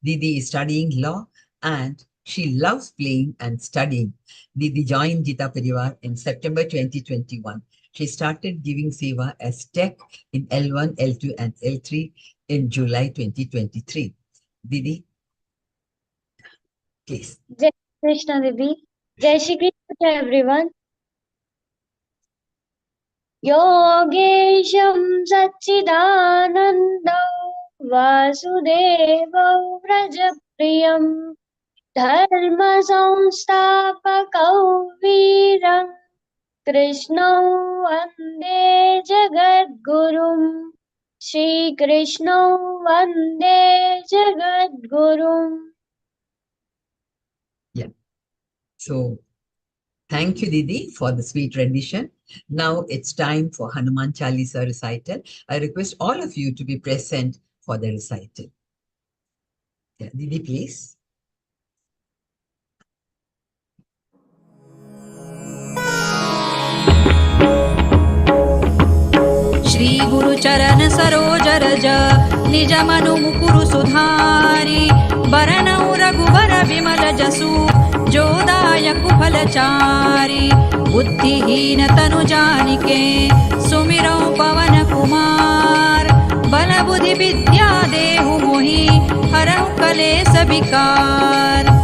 Didi is studying law and she loves playing and studying. Didi joined Gita Parivar in September 2021. She started giving seva as tech in L1, L2 and L3 in July 2023. Didi, please. Jai Krishna Didi. Jai Shri Krishna to everyone. Yogesham Satchidanandam Vasudevau Vrajapriyam Dharma Samstapakau Viram Krishnau Vande Jagadgurum Shri Krishnau Vande Jagadgurum. Yeah. So, thank you, Didi, for the sweet rendition. Now it's time for Hanuman Chalisa recital. I request all of you to be present for the recital. Yeah, Didi, please. Shri गुरु चरण सरोज रज निज मनु मुकुरु सुधारी बरनउ रघुबर विमल जसु जो दायकु फलचारी बुद्धिहीन तनु जानिके सुमिरौ पवन कुमार बल बुद्धि विद्या देहु मोहि हरहु कलेस विकार।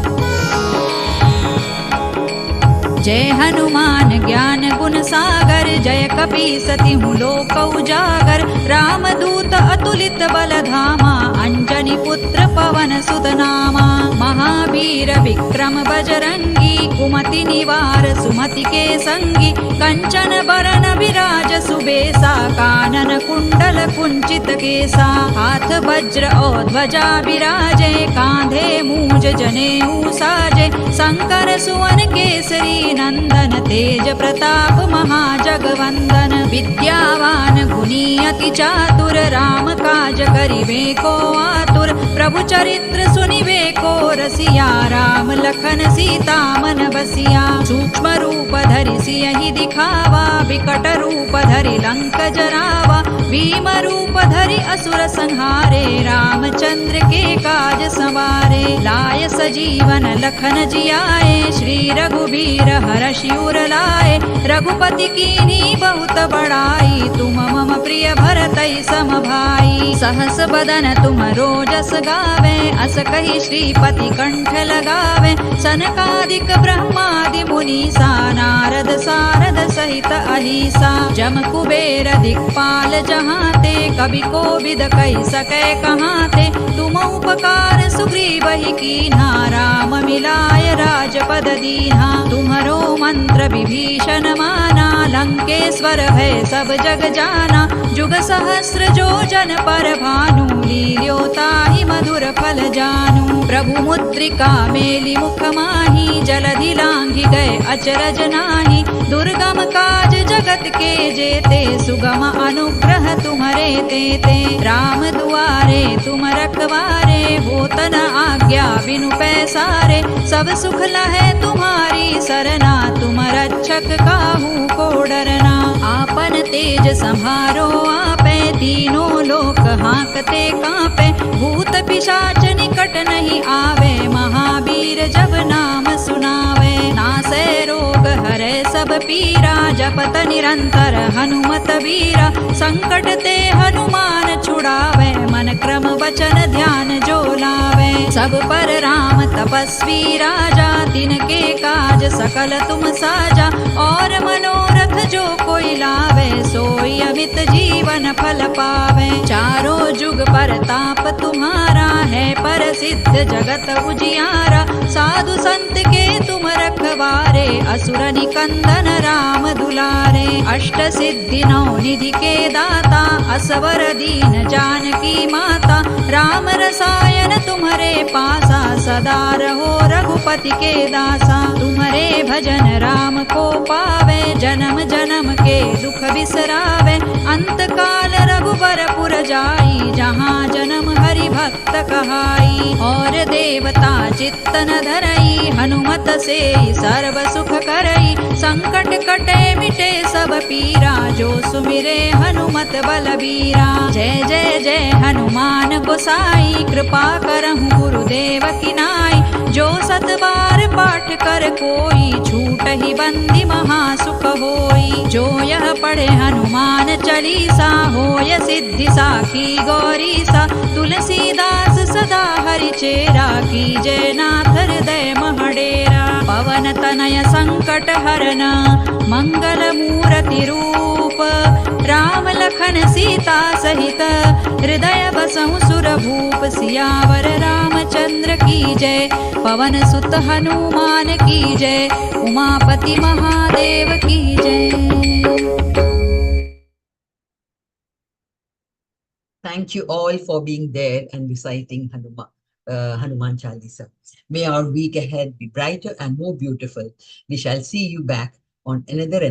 जय हनुमान ज्ञान गुण सागर जय कपीसति लोक उजागर रामदूत अतुलित बल धामा अंजनी पुत्र पवन सुत नामा महावीर विक्रम बजरंगी कुमति निवार सुमति के संगी कंचन बरन विराज सुबेसा कानन कुंडल कुंचित केसा हाथ वज्र और ध्वजा विराजे कांधे मूज जनेऊ साजे शंकर सुवन केसरी नंदन तेज प्रताप महाजगवंदन विद्यावान गुणी अति चातुर राम काज करिबे को आतुर प्रभु चरित्र सुनिबे को रसिया राम लखन सीता मन बसिया सूक्ष्म रूप धरि सियहि दिखावा विकट रूप धरि लंक जरावा भीम रूप धरि असुर संहारे रामचंद्र के काज सवारे लाय लाय सजीवन लखन जियाए, श्री रघुबीर हरषि उर लाए। रघुपति कीन्ही बहुत बड़ाई, तुम मम प्रिय भरतई सम भाई। सहस बदन तुम रोजस गावे, अस कहि श्रीपति कंठ लगावे। सनकादिक ब्रह्मादि मुनीसा, नारद सारद सहित अहिसा। जम कुबेर दिक्पाल जहाते, कवि कोविद कहि सकै कहाते। तुम उपकार सुग्रीवहि कीन्हा, राम मिलाय राजपद दीन्हा। तुम्हरो मंत्र विभीषण माना, लंकेश्वर भय सब जग जाना। जुग सहस्र जो जन पर भानु, लील्यो ताहि मधुर फल जानू। प्रभु मुद्रिका मेलि मुख माहि, जलधि लांघि गए अचरज नाही। दुर्गम काज जगत के जेते, सुगम अनुग्रह तुम्हरे तेते। राम दुआरे तुम रखवारे, होत न आज्ञा बिनु पैसारे। सब सुख लहै तुम्हारी सरना, तुम रक्षक काहू को डरना। आपन तेज सम्हारो आपे, तीनों लोक हांकते कांपे। भूत पिशाच निकट नहीं आवे, महावीर जब नाम सुनावे। नासै रोग हरै सब पीरा, जपत निरंतर हनुमत वीरा। संकट ते हनुमान छुड़ावे, मन क्रम वचन ध्यान जो लावे। सब पर राम तपस्वी राजा, तिनके काज सकल तुम साजा। और मनोरथ जो कोई लावे, सोई अमित जीवन फल पावे। चारों जुग परताप तुम्हारा, है प्रसिद्ध जगत उजियारा। साधु संत के तुम रखवारे, असुर निकंदन राम दुलारे। अष्ट सिद्धि नौ निधि के दाता, असवर दीन जानकी माता। राम रसायन तुम्हारे पासा, सदा रहो रघुपति के दासा। तुम्हारे भजन राम को पावे, जन्म जन्म के दुख बिसरावे। अंत काल रघुबर पुर जाई, जहाँ जन्म हरि भक्त कहाई। और देवता चित्त न धरई, हनुमत से सर्व सुख करई। संकट कटे मिटे सब पीरा, जो सुमिरे हनुमत बलबीरा। जय जय जय हनुमान गोसाई, कृपा करहु गुरुदेव की नाई। जो सत बार पाठ कर कोई, छूट ही बंदी महासुख होई। जो यह पढ़े हनुमान चालीसा, होय सिद्धि साखी गौरीसा। तुलसीदास सदा हरि चेरा, कीजय नाथ हृदय महडेरा। पवन तनय संकट हरना, मंगल मूर्ति रूप। राम लखन सीता सहित, हृदय बसहु सुर भूप। सियावर रामचंद्र की जय, पवन सुत हनुमान की जय। उमापति महादेव की जय। Thank you all for being there and reciting Hanuman Chalisa. May our week ahead be brighter and more beautiful. We shall see you back on another